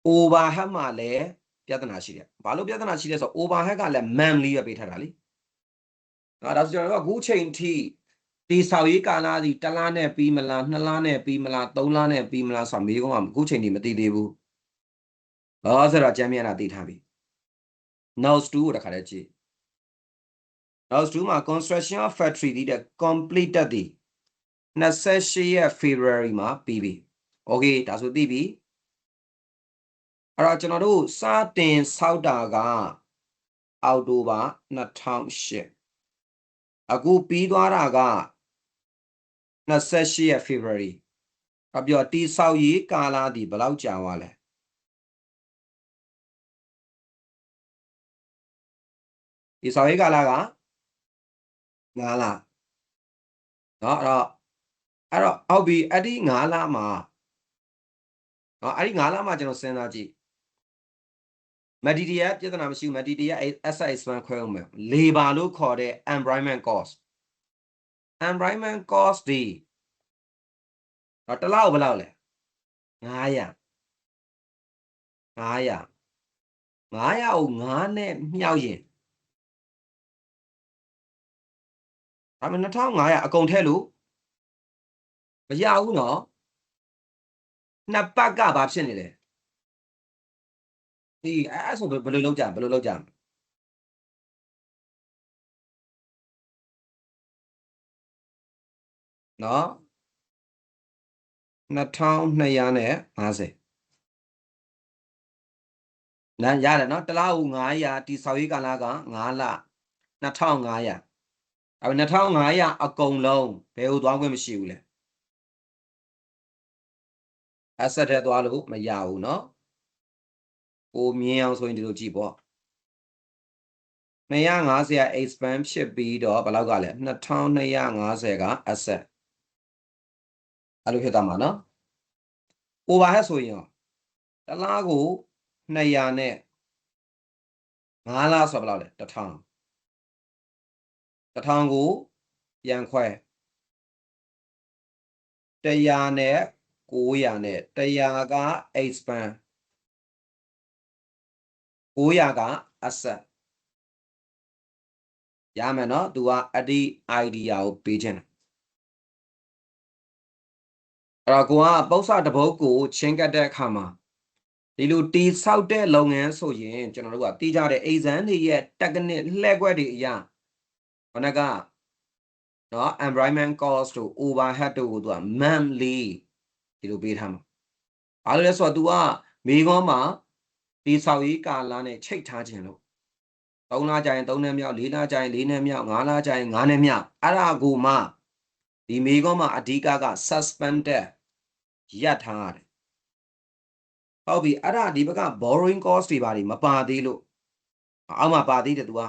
overhead မှာလည်းပြဿနာရှိတယ်ဘာလို့ပြဿနာရှိလဲဆိုတော့ overhead ကလည်း monthly ပဲပေးထားတာလေနော်ဒါဆိုကျွန်တော်တို့ကအခုချိန်ထိဒီဆောက်ရေးကာလစီ1လနဲ့ပြီးမလား2လနဲ့ပြီးမလား3လနဲ့ပြီးမလားဆိုတာမေးခွန်းကအခုချိန်ထိမသိသေးဘူးဆိုတော့ကျမ်းပြန်တာသိထားပြီ notes 2ကိုတခါတည်းကြည့် notes 2မှာ construction of factory ဒီတဲ့ completed ဒီ28ရက် February မှာပြီးပြီ okay ဒါဆိုသိပြီအဲ့တော့ကျွန်တော်တို့စတင်ဆောက်တာကအောက်တိုဘာ2008အခုပြီးသွားတာက28ရက် February အပြောတိဆောက်ရေးကာလဒီဘယ်လောက်ကြာသွားလဲဒီဆောက်ရေးကာလက9လနော်အဲ့တော့အောက်ပြီးအဲ့ဒီ9လမှာနော်အဲ့ဒီ9လမှာကျွန်တော်စဉ်းစားကြည့်material ပြဿနာမရှိဘူး material asset expense ခွဲအောင်မယ် labor လို့ခေါ်တဲ့ environment cost ဒီတော့တစ်လောက်ဘယ်လောက်လဲ900ကို9နဲ့မြောက်ရင်ဒါမှ2500အကုန်ထည့်လို့မရဘူးနော်နှစ်ပတ်ကဘာဖြစ်နေလဲဒီအဲ့ဆိုဘယ်လိုလုပ်ကြနော်2250နန်းရတယ်နော်တစ်လားကို900ဒီဆောက်ရေးကာလက9လ2500အဲ့2500အကုန်လုံးဘယ်ကိုသွားခွင့်မရှိဘူးလဲ asset ထဲသွားလို့မရဘူးเนาะကိုမြင်အောင်ဆိုရင်ဒီလိုကြည့်ပေါ့250 expand ဖြစ်ပြီးတော့ဘယ်လောက်ကလဲ2250က asset အဲ့လိုဖြစ်သွားမှာเนาะ overhead ဆိုရင်ရောတစ်လားကို200နဲ့9လားဆိုတော့ဘယ်လောက်လဲ1000ကိုပြန်ခွဲ100နဲ့900နဲ့100က expand 900က asset ရမယ်เนาะသူကအဒီ idea ကိုပေးခြင်းအဲ့တော့ကိုကပု္ပ္ပစာတပုတ်ကိုချင်းကတ်တဲ့အခါမှာဒီလိုတီဆောက်တဲ့လုပ်ငန်းဆိုရင်ကျွန်တော်တို့ကတီးကြတဲ့ exam တွေရဲ့ technical လှည့်ကွက်တွေအရာခဏကနော် environment cost တို့ overhead တို့ကိုသူက monthly ဒီလိုပေးထားမှာဘာလို့လဲဆိုတော့ तू ကမေခွန်းမှာဒီဆောက်ရေးကာလနဲ့ချိတ်ထားခြင်းလို့3လကြာရင်3နှစ်မြောက်4လကြာရင်4နှစ်မြောက်5လကြာရင်5နှစ်မြောက်အဲ့ဒါကိုမှဒီမေခွန်းမှာအဓိက suspended ရပ်ထားရတယ်ဟုတ်ပြီအဲ့ဒါဒီဘက်က borrowing cost တွေပါတယ်မပါသေးလို့အောက်မှာပါသေးတယ် तू က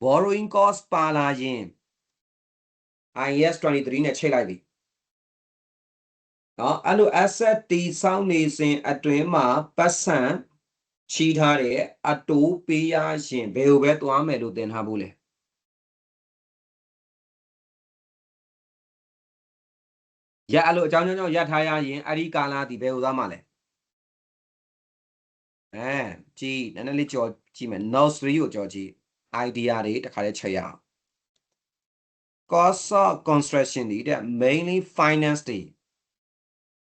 borrowing cost ပါလာရင် IAS 23နဲ့ချိန်လိုက်ပြီနော်အဲ့လို asset တီဆောက်နေစဉ်အတွင်းမှာပတ်စံ ချီထားတဲ့အတိုးပေးရရင်ဘယ်ကိုပဲသွားမယ်လို့သင်ထားဖို့လဲရအဲ့လိုအကြောင်းကြောင့်ရထားရရင်အဲ့ဒီကာလဒီဘယ်ကိုသွားမှာလဲကြည့်နည်းနည်းလေးကြော်ကြည့်မယ် note 3ကိုကြော်ကြည့် idea တွေတခါလေးချိန်ရအောင် cost of construction ဒီတဲ့ mainly finance တွေ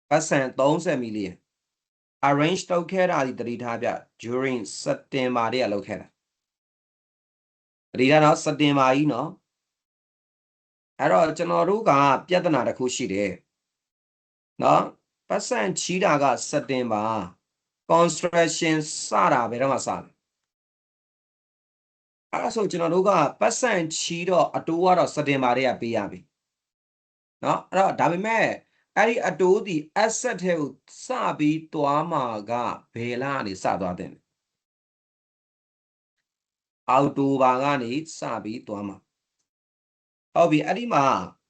ပတ်စံ30 million arrange လုပ်ခဲ့တာဒီတတိထားပြ during September တည်းကလုပ်ခဲ့တာတတိထားတော့ September ကြီးနော်အဲ့တော့ကျွန်တော်တို့ကပြဿနာတစ်ခုရှိတယ်နော်ပတ်စံချီးတာက September construction စတာဘယ်တော့မှစလဲအဲ့ဒါဆိုကျွန်တော်တို့ကပတ်စံချီးတော့အတိုးကတော့ September တည်းကပေးရပြီနော်အဲ့တော့ဒါပေမဲ့အဲ့ဒီအတိုးဒီ asset ထဲကိုစပြီးသွားမှာကဘယ်လကနေစသွားတဲ့အောက်တိုဘာကနေစပြီးသွားမှာဟုတ်ပြီအဲ့ဒီမှာ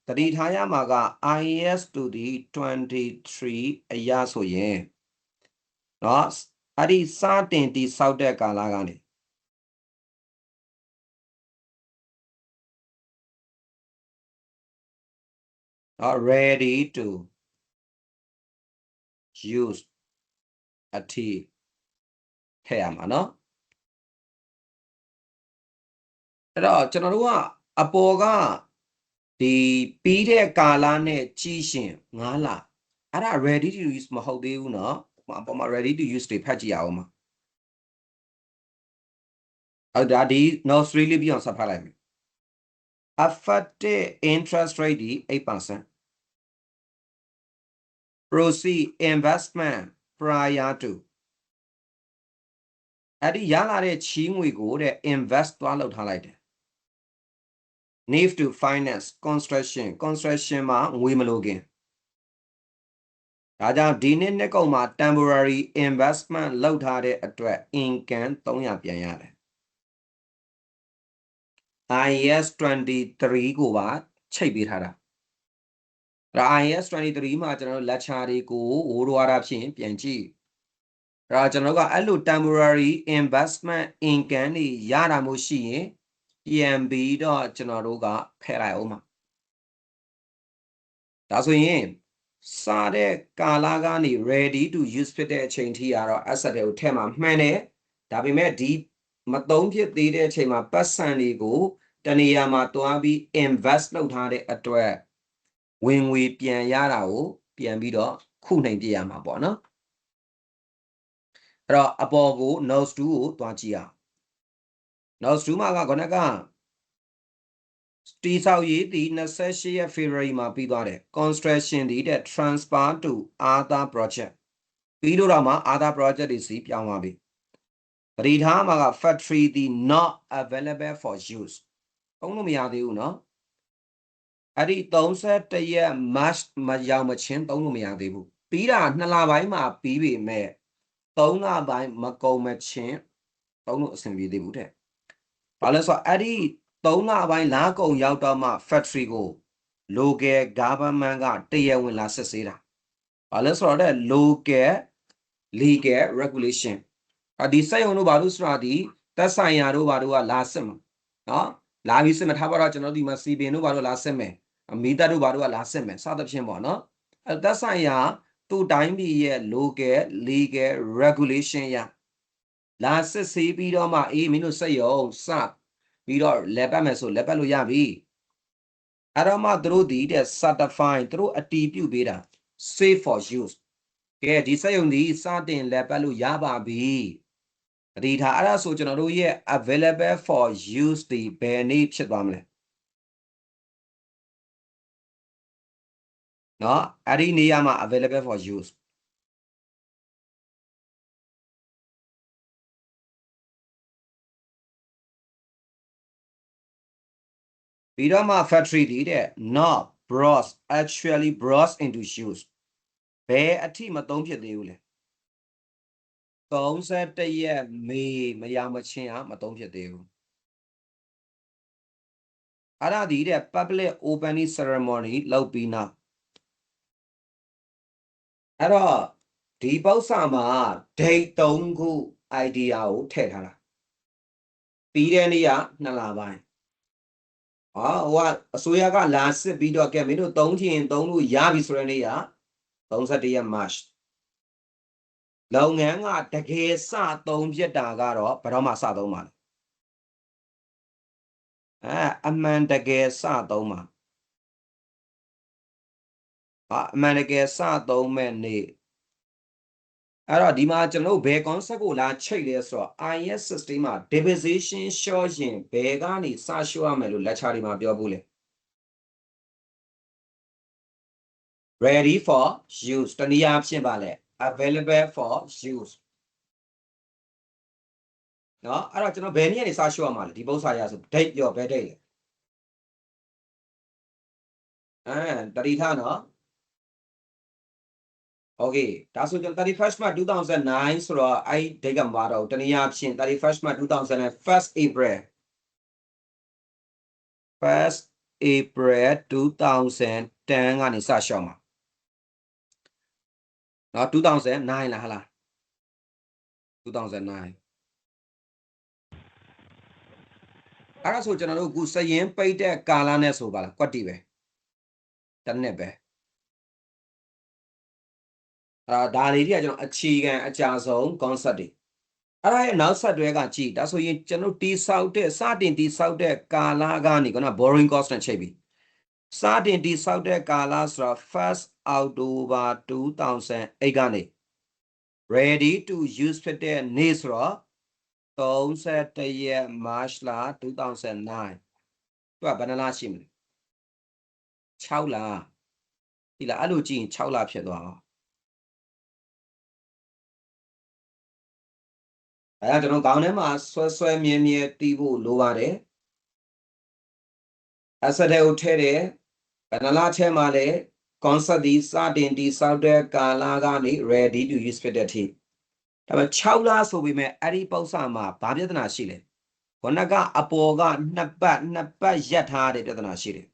တတိထားရမှာက IAS တူဒီ23အရာဆိုရင်နော်အဲ့ဒီစတင်တိဆောက်တဲ့ကာလကနေနော် ready to use အထိထည့်ရမှာနော်အဲ့တော့ကျွန်တော်တို့ကအပေါ်ကဒီပြီးတဲ့ကာလနဲ့ကြည့်ရှင်9လအဲ့ဒါ ready to use မဟုတ်သေးဘူးเนาะအပေါ်မှာ ready to use တွေဖတ်ကြည့်အောင်ပါအဲ့ဒါဒီ note 3လေးပြီးအောင်ဆက်ဖတ်လိုက်မယ် effective interest rate ဒီ 8% proceed investment prior to အဲ့ဒီရလာတဲ့ချီးငွေကိုတဲ့ invest သွားလုပ်ထားလိုက်တယ်need to finance construction မှာငွေမလိုခင်ဒါကြောင့်ဒီနှစ်ကုန်မှာ temporary investment လုပ်ထားတဲ့အတွက် income 300ပြန်ရတယ် IAS 23ကိုပါချိန်ပေးထားတာဒါ IAS 23မှာကျွန်တော်တို့ lecture တွေကိုဝိုးရတာဖြင့်ပြန်ကြည့်ဒါကျွန်တော်တို့ကအဲ့လို temporary investment income တွေရတာမျိုးရှိရင်ပြန်ပြီးတော့ကျွန်တော်တို့ကဖယ်လိုက်အောင်ပါဒါဆိုရင်စတဲ့ကာလကနေ ready to use ဖြစ်တဲ့အချိန်ထိကတော့ asset တွေကိုထည့်မှာမှန်တယ်ဒါပေမဲ့ဒီမသုံးဖြစ်သေးတဲ့အချိန်မှာပတ်စံတွေကိုတနေရာမှာတွားပြီး invest လုပ်ထားတဲ့အတွက်ဝင်ငွေပြန်ရတာကိုပြန်ပြီးတော့ခုနှိမ်ပြရမှာပေါ့နော်အဲ့တော့အပေါ်ကို notes 2ကိုတွားကြည့်အောင် notes 2မှာကခဏကတိဆောက်ရေးဒီ28ရက် February မှာပြီးသွားတယ် construction ဒီတဲ့ transfer to other project ပြီးတော့မှ other project တွေစီပြောင်းသွားပြီပရိထားမှာက factory ဒီ not available for use သုံးလို့မရသေးဘူးเนาะအဲ့ဒီ31ရက် March မရောက်မချင်းသုံးလို့မရသေးဘူးပြီးတာ2လပိုင်းမှာပြီးပြီမဲ့3လပိုင်းမကုန်မချင်းသုံးလို့အဆင်ပြေသေးဘူးတဲ့ဘာလဲဆိုတော့အဲ့ဒီ3လပိုင်းလာကုန်ရောက်တော့မှ factory ကို local government ကတရားဝင်လာစစ်ဆေးတာဘာလဲဆိုတော့ local legal regulation ဒီစက်ရုံတို့ဘာလို့ဆိုတာဒီသက်ဆိုင်ရာတို့ဘာတို့ကလာစစ်မှာနော်လာပြီးစစ်မှာထားပါတော့ကျွန်တော်ဒီမှာစီပင်တို့ဘာလို့လာစစ်မယ်မီးတပ်တို့ဘာတို့ကလာစစ်မယ်စသဖြင့်ပေါ့နော်အဲသက်ဆိုင်ရာသူ့တိုင်းပြည်ရဲ့ local legal regulation ရလာစစ်ဆေးပြီးတော့မှအေးမင်းတို့စက်ရုံစပြီးတော့လက်ပတ်မယ်ဆိုလက်ပတ်လို့ရပြီအဲ့တော့မှသူတို့ဒီတဲ့ certify သူတို့အတည်ပြုပေးတာ safe for use ကဲဒီစက်ရုံဒီစတင်လက်ပတ်လို့ရပါပြီတတိထားအဲ့ဒါဆိုကျွန်တော်တို့ရဲ့ available for use ဒီဘယ်နေ့ဖြစ်သွားမလဲနော်အဲ့ဒီနေရာမှာ available for use ပြီးတော့မှ factory ဒီတဲ့ not brought actually brought into use ဘယ်အထိမသုံးဖြစ်သေးဘူးလဲ31ရက်မေမရောက်မချင်းမသုံးဖြစ်သေးဘူးအဲ့ဒါဒီတဲ့ public opening ceremony လုပ်ပြီးနောက်အဲ့တော့ဒီပု္ပ္ပာမှာ date 3ခု idea ကိုထည့်ထားတာပြီးတဲ့နေ့က2လပိုင်းဟိုကအစိုးရကလာစစ်ပြီးတော့ကဲမင်းတို့3ချင်3လို့ရပြီဆိုတဲ့နေ့က31ရက် March လုပ်ငန်းကတကယ်စ3ဖြစ်တာကတော့ဘယ်တော့မှစ3ပါလဲအမှန်တကယ်စ3ပါအမှန်တကယ်စ3မဲ့နေ့အဲ့တော့ဒီမှာကျွန်တော်ဘယ် concept ကိုလာချိတ်လဲဆိုတော့ IS system မှာ division ရှော့ရင်ဘယ်ကနေစရှော့ရမယ်လို့ lecture ဒီမှာပြောဘူးလေ ready for use တနည်းအားဖြင့်ပါလေ available for use နော်အဲ့တော့ကျွန်တော်ဘယ်နည်းကနေစရှော့ရမှာလဲဒီပု္ပ္ပစာရဆို date ပြောဘယ် date လဲတတိထားနော်Okay ဒါဆိုကျွန်တော် 31st March 2009ဆိုတော့အဲ့ date ကမပါတော့တနည်းအားဖြင့် 31st March 2000 1st April 1st April 2010ကနေစရှော့မှာနော်2009လားဟလား2009အဲ့ဒါဆိုကျွန်တော်တို့အခုစရင်ပိတ်တဲ့ကာလနဲ့ဆိုပါလားကွက်တီပဲတစ်နှစ်ပဲဒါလေးတွေကကျွန်တော်အခြေခံအကြဆုံး concept တွေအဲ့ဒါရဲ့နောက်ဆက်တွဲကကြည့်ဒါဆိုရင်ကျွန်တော်တိဆောက်တဲ့စတင်တိဆောက်တဲ့ကာလကနေကနော် borrowing cost နဲ့ချိန်ပြီစတင်တိဆောက်တဲ့ကာလဆိုတော့ 1st October 2008ကနေ ready to use ဖြစ်တဲ့နေ့ဆိုတော့31ရက် March လ2009သူကဘယ်နှလရှိမလဲ6လဒီလားအဲ့လိုကြည့်ရင်6လဖြစ်သွားအောင်အဲ့ဒါကျွန်တော်ခေါင်းထဲမှာဆွဲမြဲတီးဖို့လိုပါတယ်အစတဲ့ကိုထည့်တယ်ဘယ်နှလထဲမှာလဲ concept ဒီစတင်တိဆောက်တဲ့ကာလကနေ ready to use ဖြစ်တဲ့အထိဒါပေမဲ့6လဆိုပေမဲ့အဲ့ဒီပု္ပ္ပစာမှာဘာပြဿနာရှိလဲခုနကအပေါ်က2ပတ်ရက်ထားတဲ့ပြဿနာရှိတယ်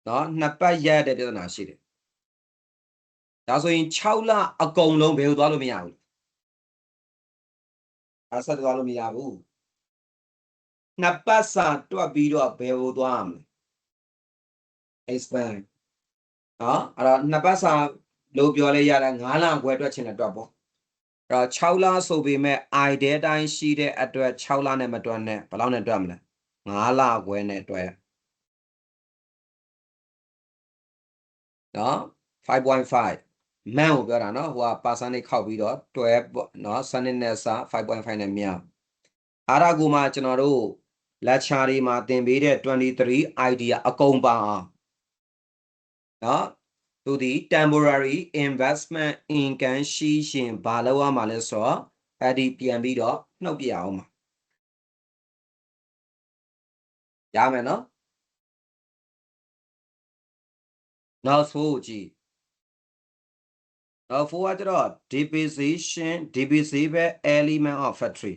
နော်2ပတ်ရက်တဲ့ပြဿနာရှိတယ်ဒါဆိုရင်6လအကုန်လုံးဘယ်ကိုသွားလို့မရဘူးဆက်သွားလို့မရဘူး2ပတ်စာတွက်ပြီးတော့ဘယ်ကိုသွားမလဲ expand နော်အဲ့တော့2ပတ်စာလို့ပြောလဲရတယ်9လခွဲတွက်ချင်တဲ့တွက်ပေါ့အဲ့တော့6လဆိုပေမဲ့ i တဲ့အတိုင်းရှိတဲ့အတွက်6လနဲ့မတွက်နဲ့ဘယ်လောက်နဲ့တွက်မလဲ9လခွဲနဲ့တွက်နော် 5.5 မန်ကိုပြောတာနော်ဟိုက percentage ခောက်ပြီးတော့12ပေါ့နော်စနစ်နဲ့စ 5.5 နဲ့မြောက်အားရကူမှာကျွန်တော်တို့ lecture တွေမှာသင်ပေးတဲ့23 idea အကုန်ပါအောင်နော်သူဒီ temporary investment income ရှိရှင်ဘာလို့ရမှာလဲဆိုတော့အဲ့ဒီပြန်ပြီးတော့နှုတ်ပြအောင်ပါရမယ်နော်နောက်ဆိုကြည့်နောက်4ကကျတော့ depreciation depreciable element of factory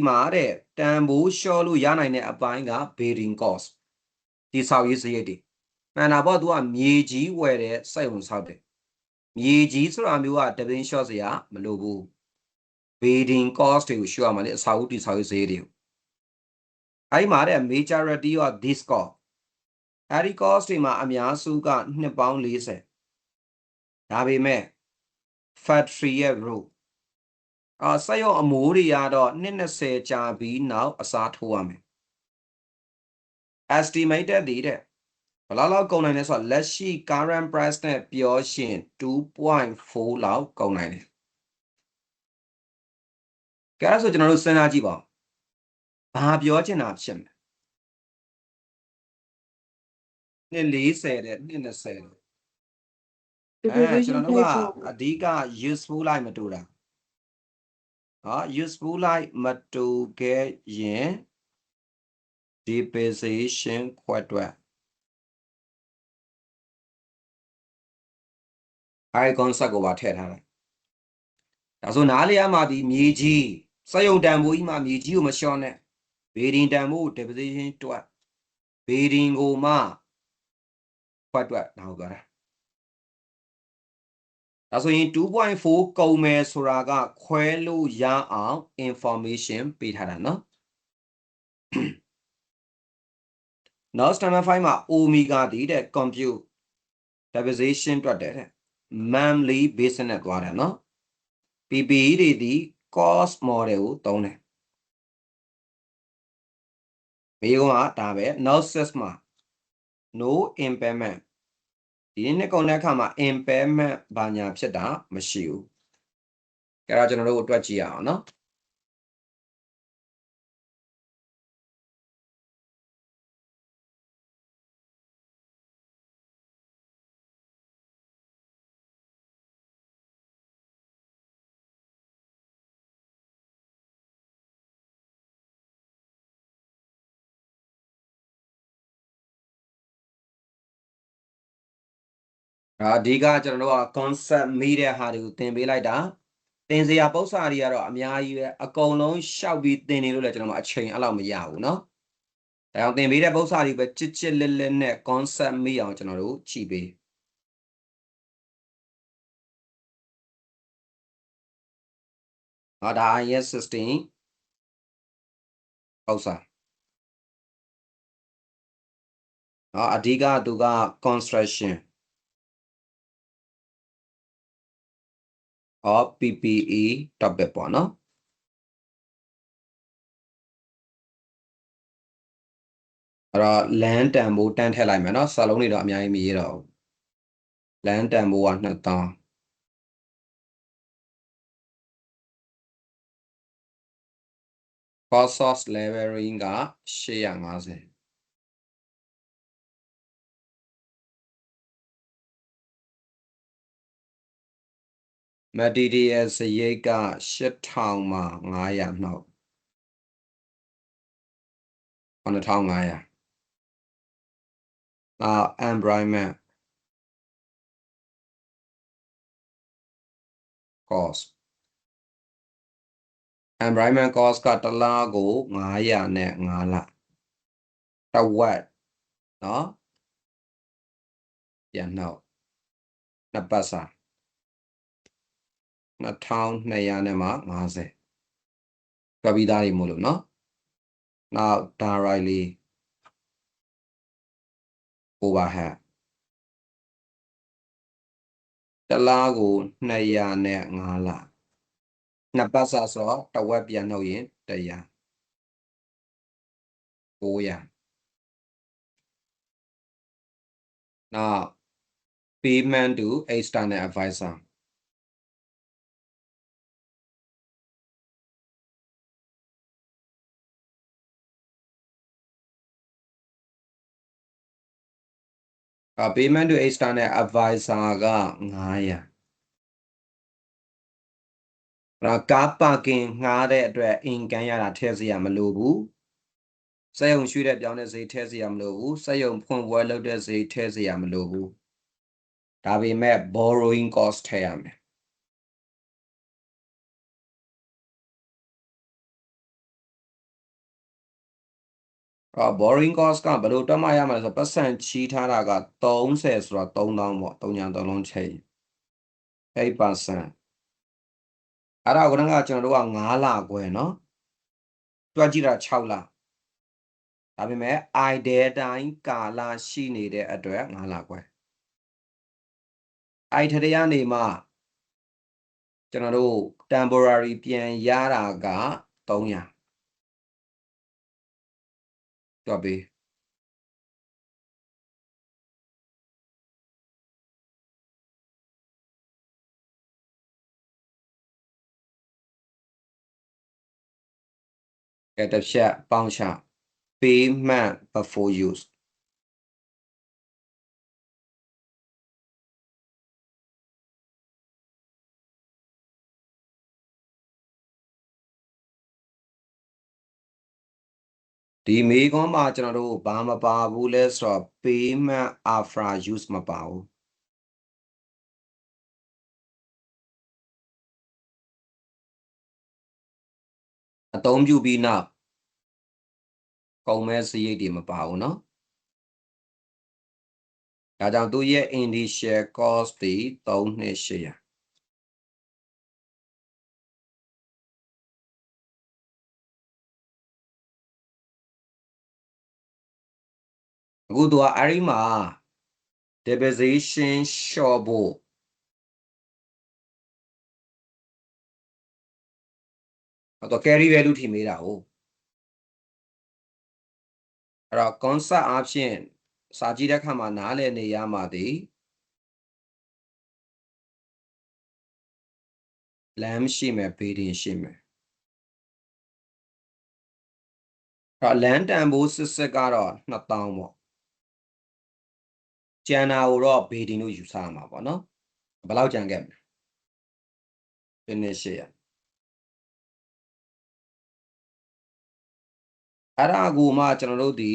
မှာတဲ့တန်ဖိုးလျှော့လို့ရနိုင်တဲ့အပိုင်းက building cost ဒီဆောက်ရေးစရိတ်တွေမှန်တာပေါ့သူကမြေကြီးဝယ်တဲ့စက်ရုံဆောက်တယ်မြေကြီးဆိုတာမျိုးကတပင်းလျှော့စရာမလိုဘူး building cost တွေကိုလျှော့ရမှာလေအဆောက်အဦတည်ဆောက်ရေးစရိတ်တွေအဲ့မှာတဲ့ majority of this cost အဲ့ဒီ cost တွေမှာအများစုကနှစ်ပေါင်း40ဒါပေမဲ့ factory ရဲ့ rule စက်ရုံအမိုးတွေကတော့20ကြာပြီးနောက်အစားထိုးရမယ် estimated တဲ့ဘယ်လောက်ကုန်နိုင်လဲဆိုတော့လက်ရှိ current price နဲ့ပြောရှင် 2.4 လောက်ကုန်နိုင်တယ်ကဲအဲ့ဆိုကျွန်တော်တို့စဉ်းစားကြည့်ပါဘာပြောချင်တာဖြစ်မလဲ240တဲ့220ကျွန်တော်တို့ကအဓိက useful လိုက်မတူတာuseful လိုက်မတူခဲ့ရင် depreciation ခွက်တွက်အဲ့ concept ကိုပါထည့်ထားတယ်ဒါဆိုနားလေရမှာဒီမြေကြီးစက်ရုံတန်ဖိုးကြီးမှာမြေကြီးကိုမလျှော့နဲ့ building တန်ဖိုး depreciation တွက် building ကိုမှခွက်တွက်ဒါကိုပြောတာ ဒါဆိုရင် 2.4 ကုန်မယ်ဆိုတာကခွဲလို့ရအောင် information ပေးထားတာနော် နောက် standard 5မှာ omega တည်တဲ့ compute division တွက်တယ်တဲ့ monthly basis နဲ့သွားတယ်နော် PPE တွေဒီ cost model ကိုသုံးတယ်မေးခွန်းကဒါပဲ နောက် 6မှာ no impairment ဒီနေ့ကုန်တဲ့အခါမှာ impairment ဘာညာဖြစ်တာမရှိဘူးအဲ့တော့ကျွန်တော်တို့တွက်ကြည့်ရအောင်နော်အဓိကကျွန်တော်တို့က concept မိတဲ့ဟာတွေကိုသင်ပေးလိုက်တာသင်စရာပု္ပ္ပစာတွေကတော့အများကြီးပဲအကုန်လုံးရှောက်ပြီးသင်နေလို့လည်းကျွန်တော်တို့အချိန်အဲ့လောက်မရဘူးเนาะဒါကြောင့်သင်ပေးတဲ့ပု္ပ္ပစာတွေပဲချစ်ချစ်လက်လက်နဲ့ concept မိအောင်ကျွန်တော်တို့ကြည့်ပေးဒါ IS 16ပု္ပ္ပစာအဓိကသူက construction of PPE topic ပေါ့နော်အဲ့တော့ land တန်ဖိုးတန်းထည့်လိုက်မယ်เนาะစာလုံးတွေတော့အများကြီးမရေးတော့ဘူး land တန်ဖိုးက2000 cost source leveling က850material စရိတ်က8000မှာ900နှုတ်9500environment cost environment cost ကတစ်လကို900နဲ့5လတစ်ဝက်เนาะပြန်နှုတ်နှစ်ပတ်စာ2200နဲ့မှ50ကြွပြီးသားတွေမို့လို့เนาะနောက် directly overhead တစ်လကို200နဲ့5လနှစ်ပတ်စာဆိုတော့တစ်ဝက်ပြန်နှုတ်ရင်100 900နောက် payment to external advisor payment to external advisor က900ကားပါကင်ငှားတဲ့အတွက်အင်ကန်ရတာထည့်စရာမလိုဘူးစက်ရုံရွှေ့တဲ့ပြောင်းတဲ့ဈေးထည့်စရာမလိုဘူးစက်ရုံဖွင့်ပွဲလုပ်တဲ့ဈေးထည့်စရာမလိုဘူးဒါပေမဲ့ borrowing cost ထည့်ရမယ်borrowing cost ကဘယ်လိုတွက်မှရမှာလဲဆိုပတ်စံချီးထားတာက30ဆိုတော့3000ပေါ့3ညာ3လုံးချိန်8%အဲ့ဒါကကျွန်တော်တို့က9လခွဲเนาะတွက်ကြည့်တာ6လဒါပေမဲ့ idea တိုင်းကာလရှိနေတဲ့အတွက်9လခွဲအဲ့ထရကနေမှကျွန်တော်တို့ temporary ပြန်ရတာက300တွက်ပေးကဲတစ်ချက်ပေါင်းချ payment before use ဒီမေးခွန်းမှာကျွန်တော်တို့ဘာမပါဘူးလဲဆိုတော့ payment after use မပါဘူးအသုံးပြုပြီးနောက်ကုန်မဲ့စရိတ်တွေမပါဘူးเนาะဒါကြောင့်သူရဲ့ initial cost တွေ3800 အခုသူကအဲ့ဒီမှာ deposition လျှော့ဖို့တော့ carry value ထိမေးတာ哦အဲ့တော့ concept အဖြစ်စာကြည့်တဲ့အခါမှာနားလည်နေရမှာဒီ lamb ရှိမယ် bedding ရှိမယ်အဲ့တော့ land တန်ဖိုးစစ်ကတော့2000ပေါ့ကျန်တာကိုတော့ bedding လို့ယူဆရမှာပေါ့နော်ဘယ်လောက်ကျန်ခဲ့မလဲ finish ရအဲ့ဒါကိုမှကျွန်တော်တို့ဒီ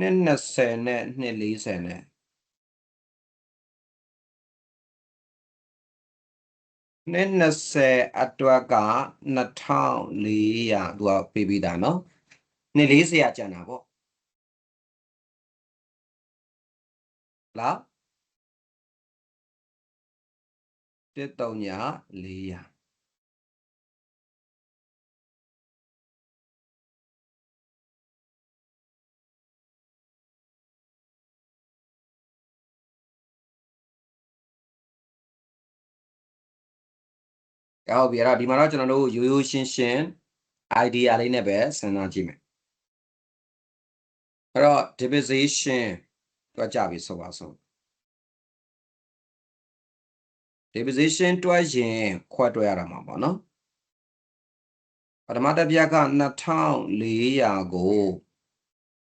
220နဲ့240နဲ့220အတွက်က2400သူကပေးပြီးသားနော်240ကျန်တာပေါ့လား13400ဟုတ်ပြီအဲ့ဒါဒီမှာတော့ကျွန်တော်တို့ရိုးရိုးရှင်းရှင်း idea လေးနဲ့ပဲစဉ်းစားကြည့်မယ်အဲ့တော့ division တွက်ကြပြီဆိုပါစို့ division တွက်ရင်ခွက်တွက်ရတာမှာပေါ့နော်ပထမတစ်ပြက်က2400ကို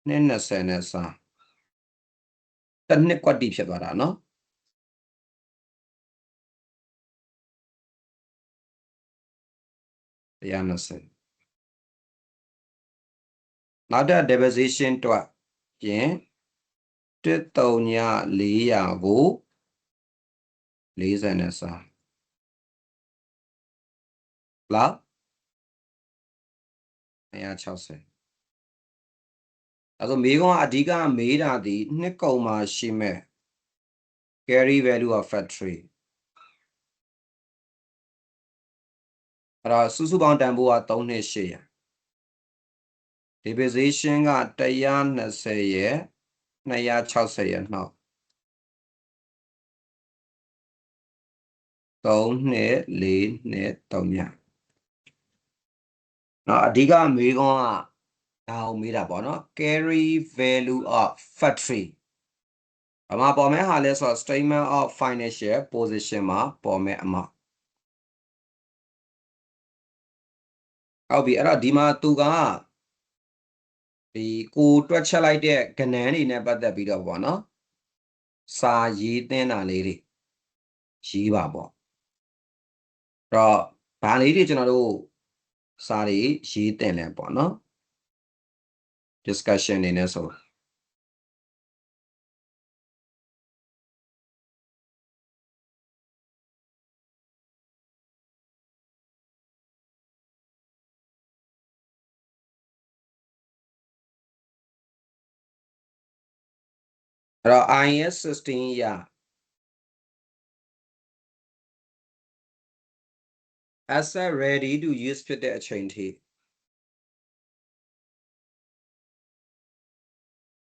220နဲ့စားတစ်နှစ်ကွက်တိဖြစ်သွားတာနော်120နောက်တဲ့ division တွက်ရင်13400ကို40နဲ့စားလောက်260အဲ့တော့မေးခွန်းအဓိကမေးတာဒီနှစ်ကုန်မှာရှိမဲ့ carry value of factory အဲ့တော့စုစုပေါင်းတန်ဖိုးက3800 division က120ရဲ့260ရဲ့နှောက်3နှစ်4နှစ်3ညနော်အဓိကမေးခွန်းကဒါအောင်မေးတာပေါ့နော် carry value of factory ဘာမှပေါ်မဲ့ဟာလဲဆိုတော့ statement of financial position မှာပေါ်မဲ့အမဟုတ်ပြီအဲ့တော့ဒီမှာသူကဒီကိုတွက်ချက်လိုက်တဲ့ကဏ္ဍတွေနဲ့ပတ်သက်ပြီးတော့ပေါ့နော်စာရေးသင်းတာလေးတွေရေးပါပေါ့အဲ့တော့ဘာလေးတွေကျွန်တော်တို့စာတွေရေးသင့်လဲပေါ့နော် discussion နေနဲ့ဆိုအဲ့တော့ IS 16ရ asset ready to use ဖြစ်တဲ့အချိန်ထိ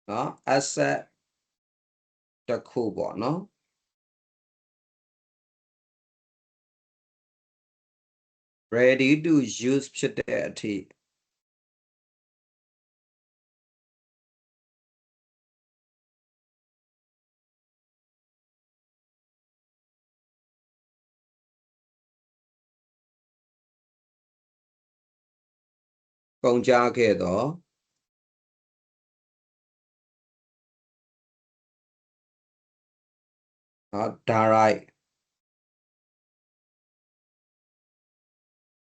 နော် asset တစ်ခုပေါ့နော်ready to use ဖြစ်တဲ့အထိကုန်ကြခဲ့တော့direct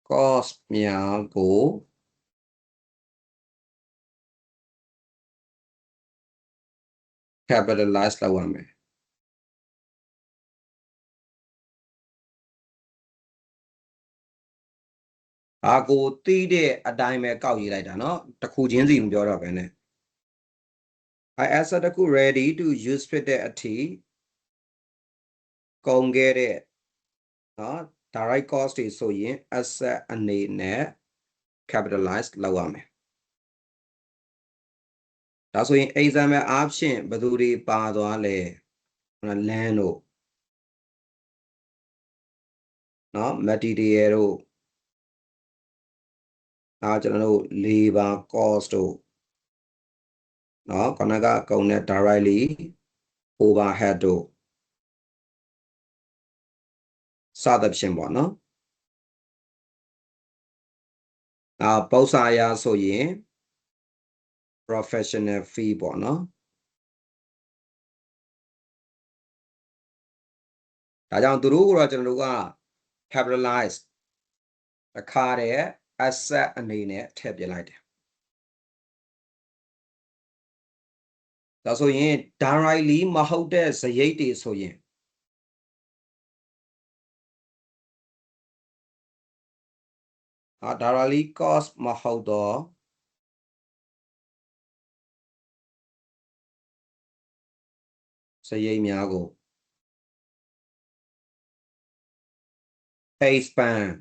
cost များကို capitalize လုပ်ရမယ်အာကိုတီးတဲ့အတိုင်းပဲကောက်ရေးလိုက်တာเนาะတစ်ခုချင်းစီမပြောတော့ဘဲနဲ့asset တစ်ခု ready to use ဖြစ်တဲ့အထိကုန်ခဲ့တဲ့เนาะ direct cost တွေဆိုရင် asset အနေနဲ့ capitalize လုပ်ရမယ် ဒါဆိုရင် example အားဖြင့်ဘယ်သူတွေပါသွားလဲလမ်းတို့နော် material တို့ကျွန်တော်တို့ labor cost တို့နော်ခဏကကုန်တဲ့ directly overhead တို့စသဖြင့်ပေါ့နော်ပု္ပ္ပစာရဆိုရင် professional fee ပေါ့နော်ဒါကြောင့်သူတို့ကတော့ကျွန်တော်တို့က capitalize တစ်ခါတည်း asset အနေနဲ့ထည့်ပြလိုက်တယ်ဒါဆိုရင် directly မဟုတ်တဲ့စရိတ်တွေဆိုရင်directly cost မဟုတ်တော့စရိတ်များကို expand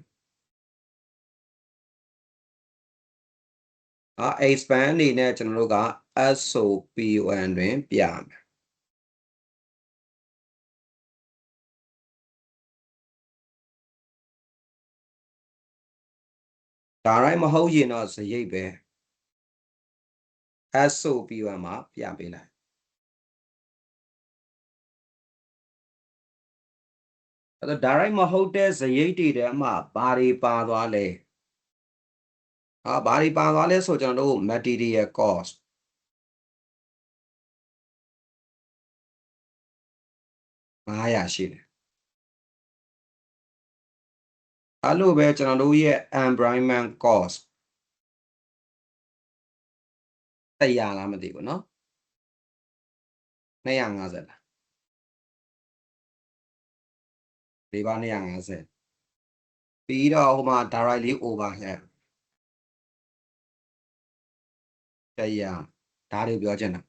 expand အနေနဲ့ကျွန်တော်တို့က SOPON တွင်ပြမယ်ဒါရိုင်းမဟုတ်ရင်တော့စရိတ်ပဲ SOPON မှာပြပေးလိုက်အဲ့တော့ direct မဟုတ်တဲ့စရိတ်တွေထဲမှာဘာတွေပါသွားလဲဘာတွေပါသွားလဲဆိုကျွန်တော်တို့ material cost 900ရှိတယ်အဲ့လိုပဲကျွန်တော်တို့ရဲ့ environment cost 100လားမသိဘူးเนาะ250လားဒီပါ250ပြီးတော့ဟိုမှာ directly overhead 100ဒါတွေပြောချင်တာ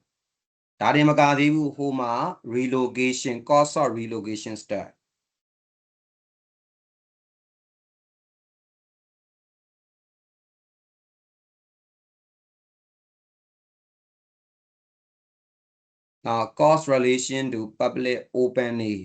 ဒါတွေမကသေးဘူးဟိုမှာ relocation cost of relocation step cost relation to public opening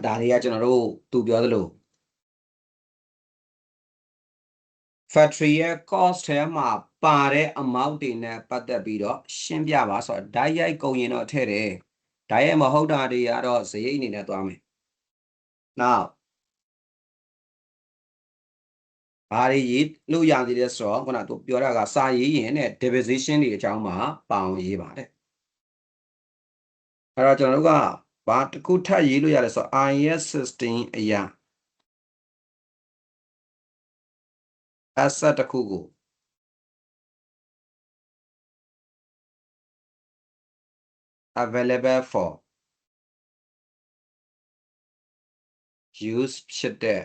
ဒါတွေကကျွန်တော်တို့သူပြောသလို factory ရဲ့ cost ထဲမှာပါတဲ့ amount တွေနဲ့ပတ်သက်ပြီးတော့ရှင်းပြပါဆိုတော့ဓာတ်ရိုက်ကုန်ရင်တော့ထည့်တယ်ဓာတ်ရိုက်မဟုတ်တာတွေကတော့စရိတ်အနေနဲ့သွားမယ် now ဘာတွေရေးလို့ရသေးလဲဆိုတော့ခုနကသူပြောတာကစာရေးရင်နဲ့ division တွေအကြောင်းမှာပါအောင်ရေးပါတယ်အဲ့တော့ကျွန်တော်တို့ကဘာတစ်ခုထပ်ရေးလို့ရတယ်ဆိုတော့ IS 16အရာ asset တစ်ခုကို available for use ဖြစ်တဲ့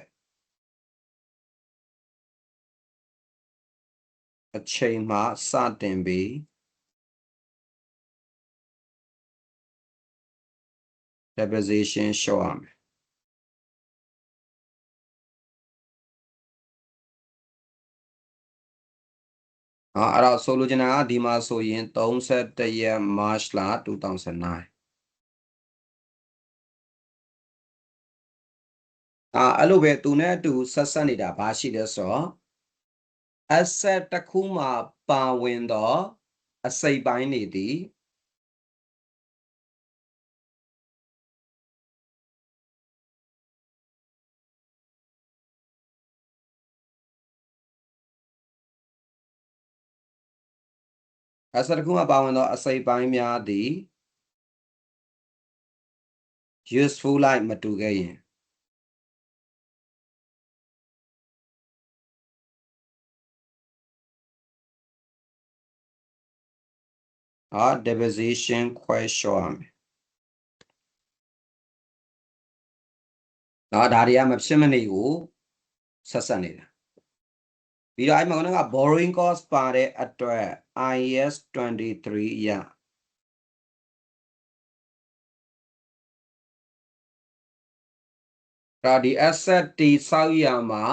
အချိန်မှာစတင်ပြီး depreciation လျှော့ရမယ်အဲ့တော့ဆိုလိုချင်တာကဒီမှာဆိုရင်31ရက် March လ2009အဲ့လိုပဲသူနဲ့အတူဆက်နေတာဘာရှိလဲဆိုတော့ asset တစ်ခုမှာပါဝင်တော့အစိပ်ပိုင်းနေသည်asset တစ်ခုမှာပါဝင်တော့အစိပ်ပိုင်းများသည် useful life မတူခဲ့ရင်depreciation ခွဲလျှော့ရမယ်ဒါတွေကမဖြစ်မနေကို ဆက်ဆက်နေတာပြီးတော့အဲ့မှာက borrowing cost ပါတဲ့အတွက် IAS 23 ရဒါဒီ asset တိဆောက်ရမှာ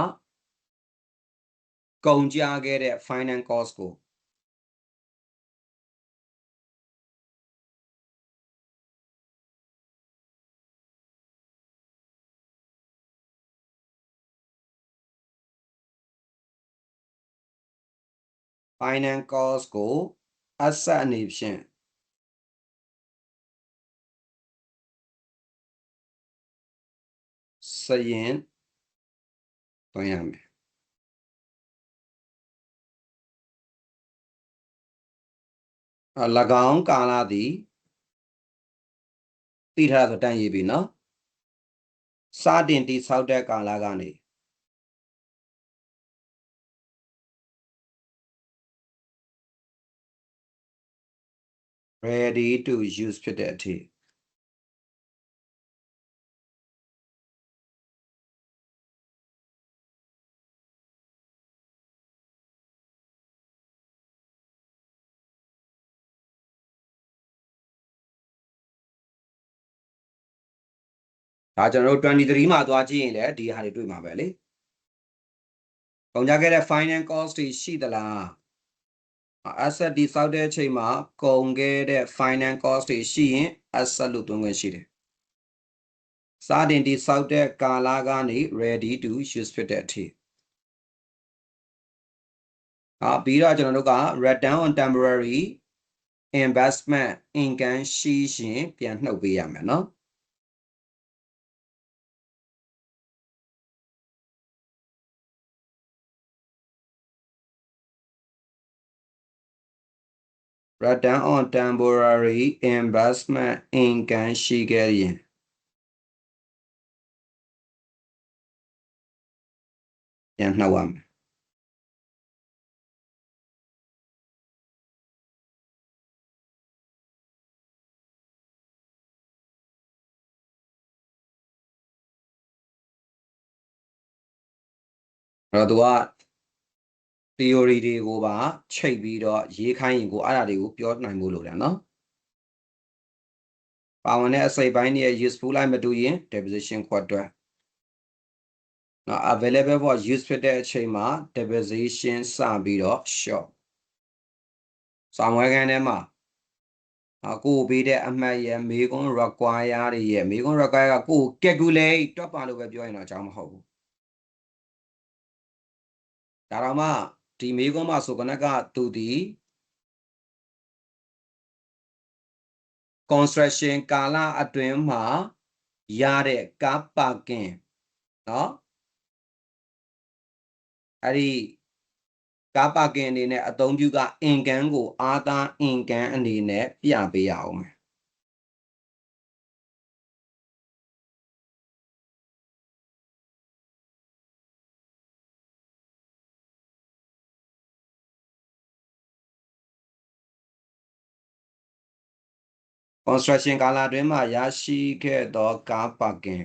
ကုန်ကြခဲ့တဲ့ finance cost ကိုfinance cost ကို asset အနေဖြင့်စရင်သွင်းရမယ်၎င်းကာလသည်သိထားဆိုတန်းရေးပြီနော်စတင်တိဆောက်တဲ့ကာလကနေ ready to use ဖြစ်တဲ့အထိဒါကျွန်တော်တို့23မှာသွားကြည့်ရင်လည်းဒီဟာတွေတွေ့မှာပဲလေကုန်ကြခဲ့တဲ့ finance cost တွေရှိသလား asset တိဆောက်တဲ့အချိန်မှာကုန်ခဲ့တဲ့ finance cost တွေရှိရင် asset လို့သွင်းခွင့်ရှိတယ်စတင်တိဆောက်တဲ့ကာလကနေ ready to use ဖြစ်တဲ့အထိပြီးတော့ကျွန်တော်တို့က return on temporary investment income ရှိရင်ပြန်နှုတ်ပေးရမယ်နော်return on temporary investment income ရှိခဲ့ရင်ပြန်နှုတ်ရမယ်အဲ့တော့သူက theory တွေကိုပါချိတ်ပြီးတော့ရေးခိုင်းရင်ကိုအဲ့ဒါတွေကိုပြောနိုင်ဖို့လိုတယ်နော်ပါဝင်တဲ့အစိပ်ပိုင်းတွေ useful လိုက်မတူရင် deposition ခွက်တွက်နော် available for use ဖြစ်တဲ့အချိန်မှာ deposition စပြီးတော့ short ဆောင်ဝဲခန်းထဲမှာကိုပေးတဲ့အမှတ်ရဲ့မေကွန် require တွေရဲ့မေကွန် require ကကို calculate တွက်ပါလို့ပဲပြောရင်တော့အကြောင်းမဟုတ်ဘူးဒါတော့မှဒီမေကွန်မှာဆိုကနကသူဒီ construction ကာလအတွင်းမှာရတဲ့ကားပါကင်နော်အဲ့ဒီကားပါကင်အနေနဲ့အသုံးပြုကအင်ကန်ကိုအာသာအင်ကန်အနေနဲ့ပြပေးရအောင်မယ်construction ကာလအတွင်းမှာရရှိခဲ့သောကားပါကင်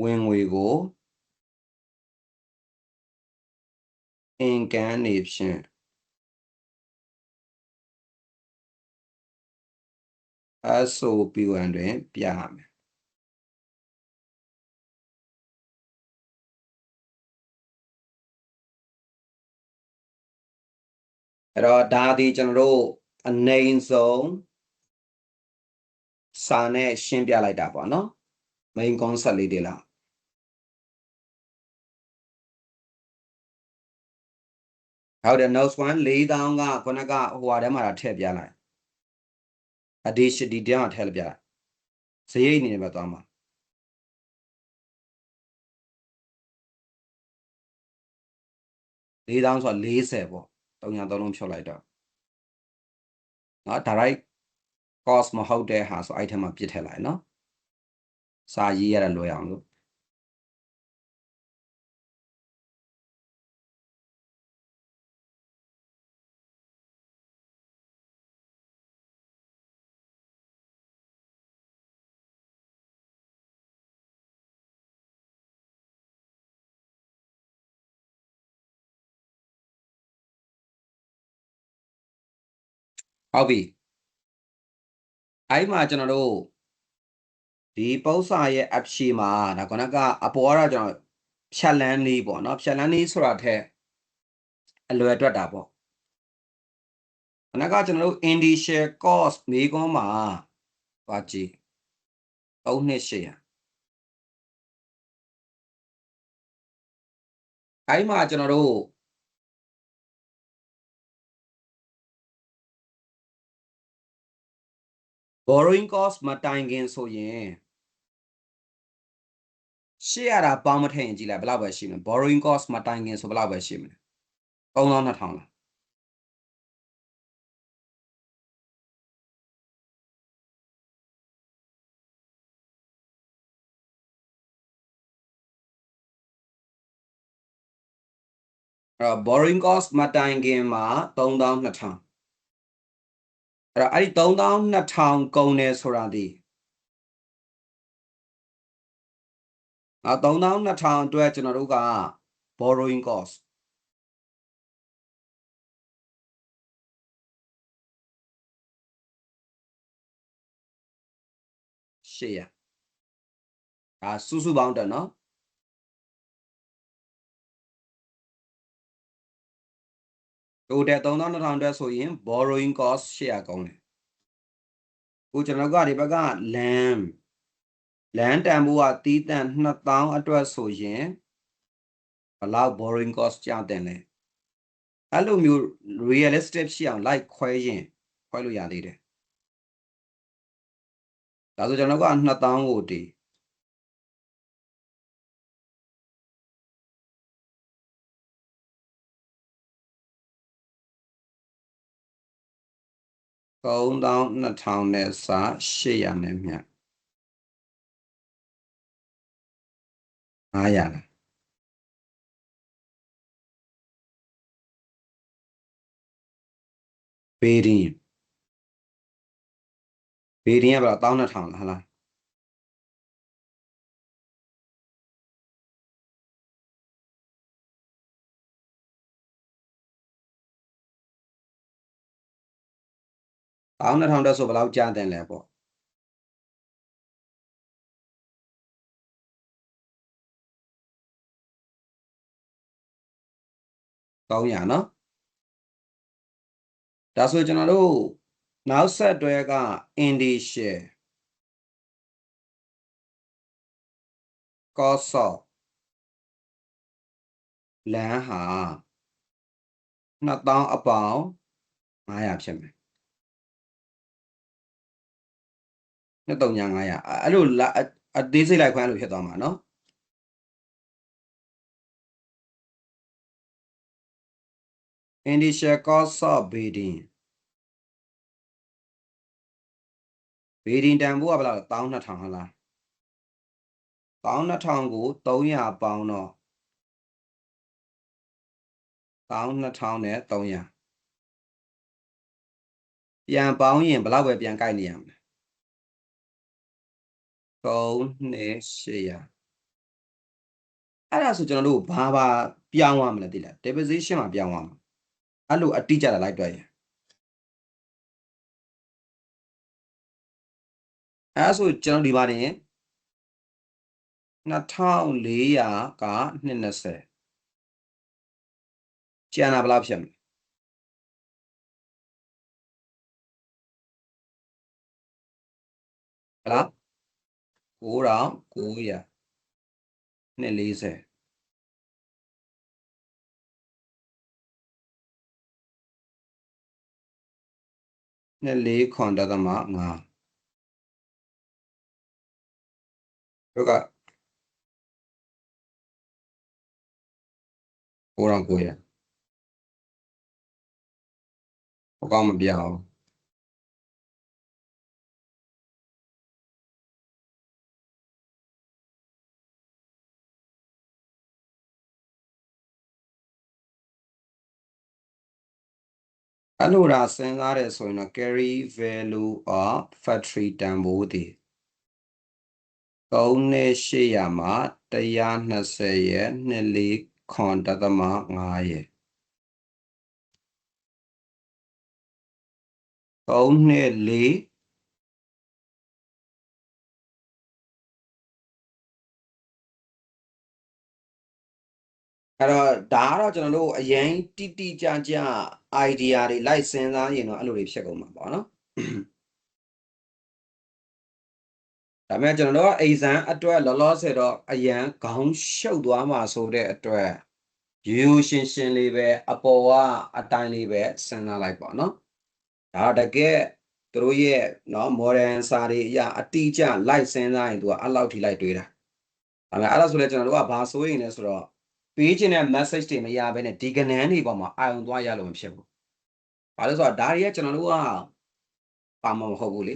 ဝင်ငွေကိုအင်ကန်နေဖြင့်SOP1 တွင်ပြရမယ်အဲ့တော့ဒါဒီကျွန်တော်တို့အနေဆုံးစာနဲ့ရှင်းပြလိုက်တာပေါ့နော် main concept လေးတွေလားဟုတ်တယ် notes 1 4000ကခုနကဟိုဟာထဲမှာထည့်ပြလိုက် addition ဒီတဲမှာထည့်လိုက်ပြလိုက်ဇရိတ်အနေနဲ့ပဲသွားမှာ4000ဆို40ပေါ့3လုံးဖြုတ်လိုက်တော့နော် direct cost မဟုတ်တဲ့ဟာဆိုအဲ့ထက်မှာပြစ်ထည့်လိုက်နော်စာရေးရတာလွယ်အောင်လို့ ဟုတ်ပြီအဲ့မှာကျွန်တော်တို့ဒီပု္ပ္ပာရဲ့အဖြေမှာဒါကကအပေါ်ကတော့ကျွန်တော်ဖြတ်လန်းလေးပေါ့နော်ဖြတ်လန်းလေးဆိုတာထက်အလွယ်တွက်တာပေါ့ခဏကကျွန်တော်တို့ initial cost မိကွန်းမှာပါကြည့်3800အဲ့မှာကျွန်တော်တို့ borrowing cost မတိုင်ခင်ဆိုရင်ရှေ့ရတာပေါင်းမထည့်ရင်ကြည့်လိုက်ဘယ်လောက်ပဲရှိမလဲ borrowing cost မတိုင်ခင်ဆိုဘယ်လောက်ပဲရှိမလဲ32,000လားအဲ့တော့ borrowing cost မတိုင်ခင်မှာ32,000အဲ့တော့အဲ့ဒီ32,000ကုန်တယ်ဆိုတာဒီ32,000အတွက်ကျွန်တော်တို့က borrowing cost 800ဒါစုစုပေါင်းတက်နော်total 32,000အတွက်ဆိုရင် borrowing cost 800ကုန်တယ်အခုကျွန်တော်တို့ကဒီဘက်က land တန်ဖိုးကတီးတန့်2,000အတွက်ဆိုရင်ဘယ်လောက် borrowing cost ကျတင်လဲအဲ့လိုမျိုး realistic ရှိအောင် like ခွဲရင်ခွဲလို့ရသေးတယ်ဒါဆိုကျွန်တော်က2,000ကိုတီး32,000နဲ့စာ800နဲ့မြတ်900လားဘေးရင်ကဘယ်တော့12,000လားဟလား12,000တက်ဆိုဘယ်လောက်ကျတင်လဲပေါ့300နော်ဒါဆိုကျွန်တော်တို့နောက်ဆက်တွဲက initial cost of land ဟာ2,000အပေါင်း900ဖြစ်မယ်2,900အဲ့လိုအသေးစိတ်လိုက်ခွဲလို့ဖြစ်သွားမှာနော်initial cost of bidding တန်ဖိုးကဘယ်လောက်လဲ12,000ဟုတ်လား12,000ကို300ပေါင်းတော့12,000နဲ့300ပြန်ပေါင်းရင်ဘယ်လောက်ပဲပြန်ကိုက်နေရမလဲ3နဲ့800အဲ့ဒါဆိုကျွန်တော်တို့ဘာပြောင်းရမလဲသိလား deposition မှာပြောင်းရမှာအဲ့လိုအတိအကျလိုက်တွက်ရင်အဲ့ဆိုကျွန်တော်ဒီမှာတင်2400က220ကျန်တာဘယ်လောက်ဖြစ်မလဲဟလား9,900 2402,4,5တို့က9,900ဟောကောင်းမပြောင်းအဲ့လိုဒါစဉ်းစားတယ်ဆိုရင်တော့ carry value of factory တန်ဖိုးတည်3နဲ့800မှာ120ရဲ့2,4,5ရဲ့ 3 နဲ့ 4အဲ့တော့ဒါကတော့ကျွန်တော်တို့အရင်တိတိကျကျ idea တွေလိုက်စဉ်းစားရင်တော့အဲ့လိုတွေဖြစ်ကုန်မှာပေါ့နော်ဒါပေမဲ့ကျွန်တော်တို့ exam အတွက်လောလောဆယ်တော့အရန်ခေါင်းရှုပ်သွားမှာဆိုတဲ့အတွက်ရိုးရိုးရှင်းရှင်းလေးပဲအပေါ်ကအတိုင်းလေးပဲစဉ်းစားလိုက်ပေါ့နော်ဒါတကယ်သူတို့ရဲ့เนาะ modern စာတွေအရာအတိအကျလိုက်စဉ်းစားရင်သူကအဲ့လောက်ထိလိုက်တွေးတာဒါပေမဲ့အဲ့ဒါဆိုလဲကျွန်တော်တို့ကဘာစိုးရင်လဲဆိုတော့ပေးခြင်းတဲ့ message တွေမရဘဲနဲ့ဒီကဏ္ဍတွေပေါ်မှာအာရုံသွားရလို့မဖြစ်ဘူးဘာလို့ဆိုတော့ဒါတွေကကျွန်တော်တို့ကပါမှာမဟုတ်ဘူးလေ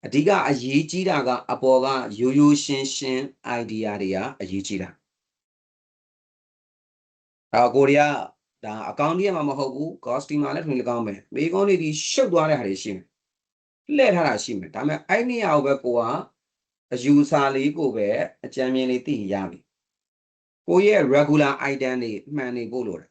အဓိကအရေးကြီးတာကအပေါ်ကရိုးရိုးရှင်းရှင်း idea တွေကအရေးကြီးတာကိုရီးယားဒါအကောင့်တည်းမှာမဟုတ်ဘူး Ghosty မှာလည်းထွင်လကောင်းပဲမိကုန်းလေးဒီရှုပ်သွားတဲ့ဟာတွေရှိမယ်လှည့်ထားတာရှိမယ်ဒါပေမဲ့အဲ့နေရာကိုပဲကိုကအယူဆလေးကိုပဲအကြံဉာဏ်လေးသိရပြီကိုရဲ့ regular item တွေမှန်နေဖို့လိုတယ်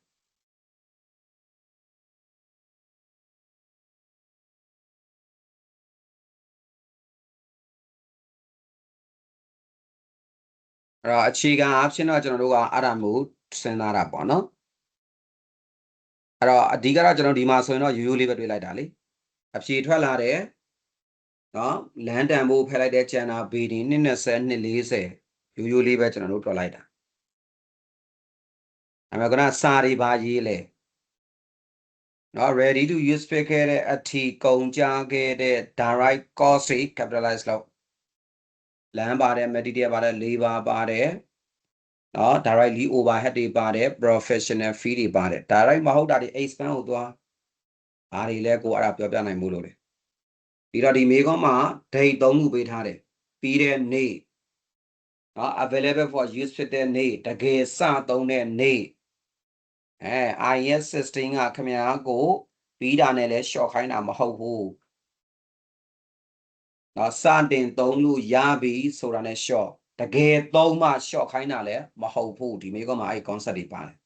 အဲ့တော့အခြေခံအဖြစ်တော့ကျွန်တော်တို့ကအဲ့ဒါမျိုးစဉ်းစားတာပေါ့နော်အဲ့တော့အဓိကတော့ကျွန်တော်ဒီမှာဆိုရင်တော့ရိုးရိုးလေးပဲတွေးလိုက်တာလေအဖြေထွက်လာတယ်နော်လမ်းတန်ဖို့ဖယ်လိုက်တဲ့ကျန်တာဘေဒီ220 240ရိုးရိုးလေးပဲကျွန်တော်တို့တွက်လိုက်တာဒါပေမဲ့ကစာတွေပါရေးလဲနော် ready to use ဖြစ်ခဲ့တဲ့အထီကုန်ကြခဲ့တဲ့ direct cost တွေ capitalize လုပ်လမ်းပါတယ် material ပါတယ် labor ပါတယ်နော် directly overhead တွေပါတယ် professional fee တွေပါတယ် direct မဟုတ်တာတွေ expense ကိုသွားဘာတွေလဲကိုအဲ့ဒါပြောပြနိုင်မှုလို့လေပြီးတော့ဒီမေခွန်းမှာ date 3ခုပေးထားတယ်ပြီးတဲ့နေ့နော် available for use ဖြစ်တဲ့နေ့တကယ်စသုံးတဲ့နေ့IS 16ကခင်ဗျားကိုပြီးတာနဲ့လဲ short ခိုင်းတာမဟုတ်ဘူးနော်စတင်သုံးလို့ရပြီဆိုတာနဲ့ short တကယ်သုံးမှ short ခိုင်းတာလဲမဟုတ်ဘူးဒီမေခွန်းမှာအဲ့ concept တွေပါတယ်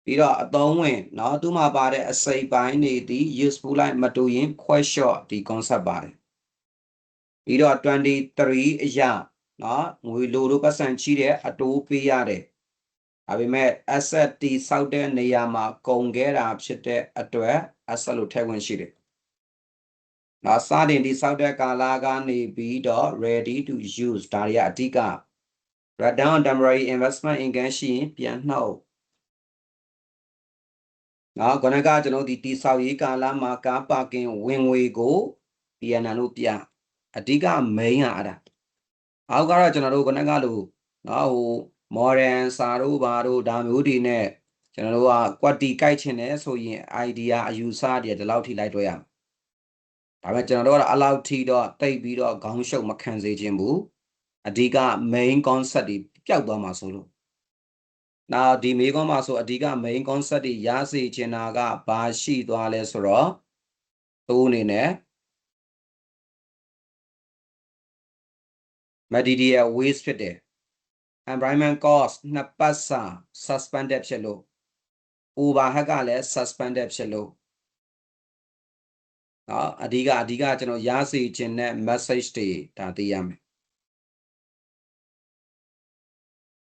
ပြီးတော့အသုံးဝင်နော်သူ့မှာပါတဲ့အစိပ်ပိုင်းတွေဒီ useful လိုက်မတူရင်ခွဲ short ဒီ concept ပါတယ်ပြီးတော့23အရာနော်ငွေလိုတို့ပတ်စံချီးတဲ့အတိုးပေးရတယ်ဒါပေမဲ့ asset တီဆောက်တဲ့နေရာမှာကုန်ခဲ့တာဖြစ်တဲ့အတွက် asset လို့ထည့်ဝင်ရှိတယ်နော်စတင်တီဆောက်တဲ့ကာလကနေပြီးတော့ ready to use ဒါတွေကအဓိက write down temporary investment income ရှိရင်ပြန်နှုတ်နော်ခုနကကျွန်တော်ဒီတီဆောက်ရေးကာလမှာကားပါကင်ဝင်ငွေကိုပြန်လို့ပြအဓိက main ကအဲ့ဒါအောက်ကတော့ကျွန်တော်တို့ခုနကလို့နော်ဟို modern စာတို့ဘာတို့ဒါမျိုးတွေနဲ့ကျွန်တော်တို့က quality ကြိုက်ချင်တယ်ဆိုရင် idea အယူဆတွေဒီလောက်ထိလိုက်တော့ရမယ်ဒါပေမဲ့ကျွန်တော်တို့ကတော့အလောက်ထိတော့တိတ်ပြီးတော့ခေါင်းရှုပ်မခံစေချင်ဘူးအဓိက main concept တွေပျောက်သွားမှာဆိုလို့နောက်ဒီမေးခွန်းမှာဆိုအဓိက main concept တွေရစေချင်တာကဘာရှိသွားလဲဆိုတော့သူအနေနဲ့ material waste ဖြစ်တယ် environment cost နှစ်ပတ်စာ suspended ဖြစ်လို့ overhead ကလည်း suspended ဖြစ်လို့နော်အဓိကကျွန်တော်ရစေချင်တဲ့ message တွေဒါသိရမယ်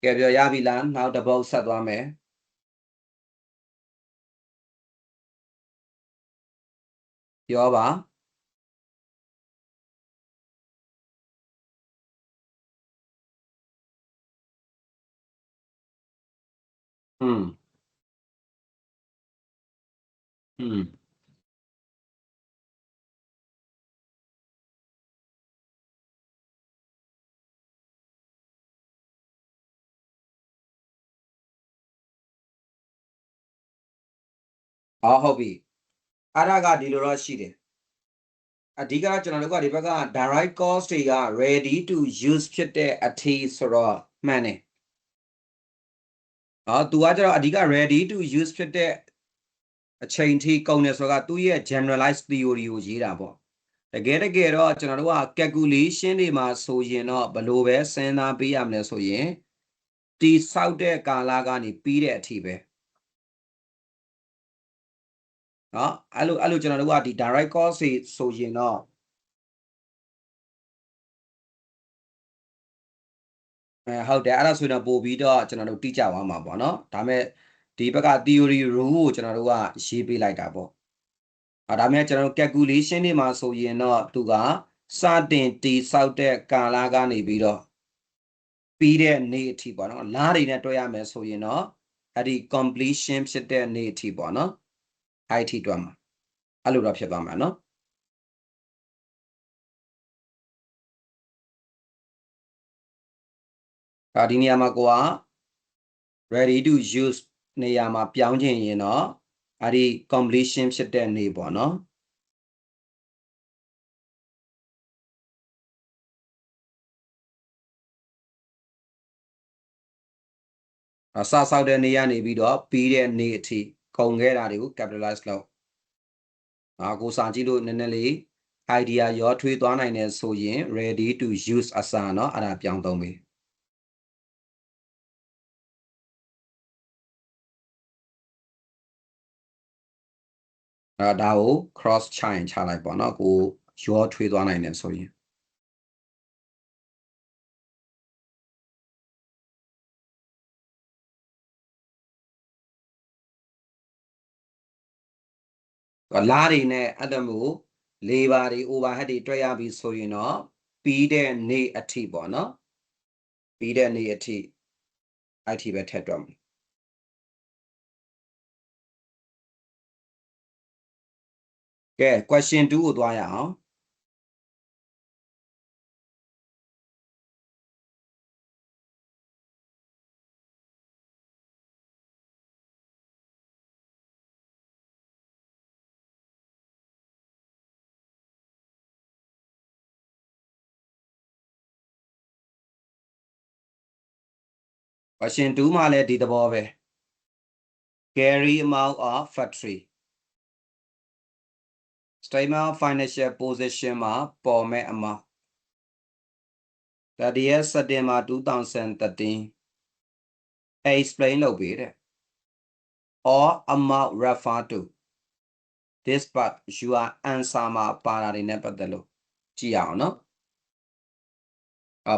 ကဲပြောရပြီလားနောက်တစ်ပုတ်ဆက်သွားမယ်ပြောပါဟုတ်ပြီအဲ့ဒါကဒီလိုတော့ရှိတယ်အဓိကကျွန်တော်တို့ကဒီဘက်က direct cost တွေက ready to use ဖြစ်တဲ့အထီဆိုတော့မှန်တယ်သူကကျတော့အဓိက ready to use ဖြစ်တဲ့အချိန်ထိကုန်တယ်ဆိုတော့သူ့ရဲ့ generalized theory ကိုရေးတာပေါ့တကယ်တော့ကျွန်တော်တို့က calculation တွေမှာဆိုရင်တော့ဘယ်လိုပဲစဉ်းစားပေးရမလဲဆိုရင်တီဆောက်တဲ့ကာလကနေပြီးတဲ့အထိပဲ နော်အဲ့လိုကျွန်တော်တို့ကဒီ direct cost ဆိုရင်တော့ဟုတ်တယ်အဲ့ဒါဆိုရင်တော့ပို့ပြီးတော့ကျွန်တော်တို့တိကျသွားမှာပေါ့နော်ဒါမဲ့ဒီဘက်က theory rule ကိုကျွန်တော်တို့ကရေးပေးလိုက်တာပေါ့ဒါမဲ့ကျွန်တော်တို့ calculation တွေမှာဆိုရင်တော့သူကစတင်တိဆောက်တဲ့ကာလကနေပြီးတော့ပြီးတဲ့နေ့အထိပေါ့နော်လားတွေနဲ့တွဲရမယ်ဆိုရင်တော့အဲ့ဒီ completion ဖြစ်တဲ့နေ့အထိပေါ့နော်အဲ့အထိတွက်မှာအဲ့လိုတော့ဖြစ်သွားမှာနော်ဒီနေရာမှာကိုက ready to use နေရာမှာပြောင်းခြင်းရင်တော့အဲ့ဒီ completion ဖြစ်တဲ့နေ့ပေါ့နော်စဆောက်တဲ့နေ့ကနေပြီးတော့ပြီးတဲ့နေ့အထိကုန်ခဲ့တာတွေကို capitalize လုပ်ကိုစာကြည့်လို့နည်းနည်းလေး idea ရောထွေးသွားနိုင်တယ်ဆိုရင် ready to use အစားเนาะအဲ့ဒါပြောင်းသုံးပြီဒါကို cross ချရင်ချလိုက်ပေါ့เนาะကိုရောထွေးသွားနိုင်တယ်ဆိုရင်လားတွေနဲ့အဲ့လိုမျိုး labor တွေ overhead တွေတွက်ရပြီဆိုရင်တော့ပြီးတဲ့နေ့အထိပေါ့เนาะပြီးတဲ့နေ့အထိအဲ့ဒီပဲထည့်တွက်မယ်ကဲ question 2ကိုသွားရအောင်question 2မှာလည်းဒီသဘောပဲ carry amount of factory statement of financial position မှာပေါ်မဲ့ amount 30th September 2013 explain လုပ်ပေးတဲ့ or amount refer to this part your answer မှာပါတာတွေနဲ့ပတ်သက်လို့ကြည့်အောင်နော်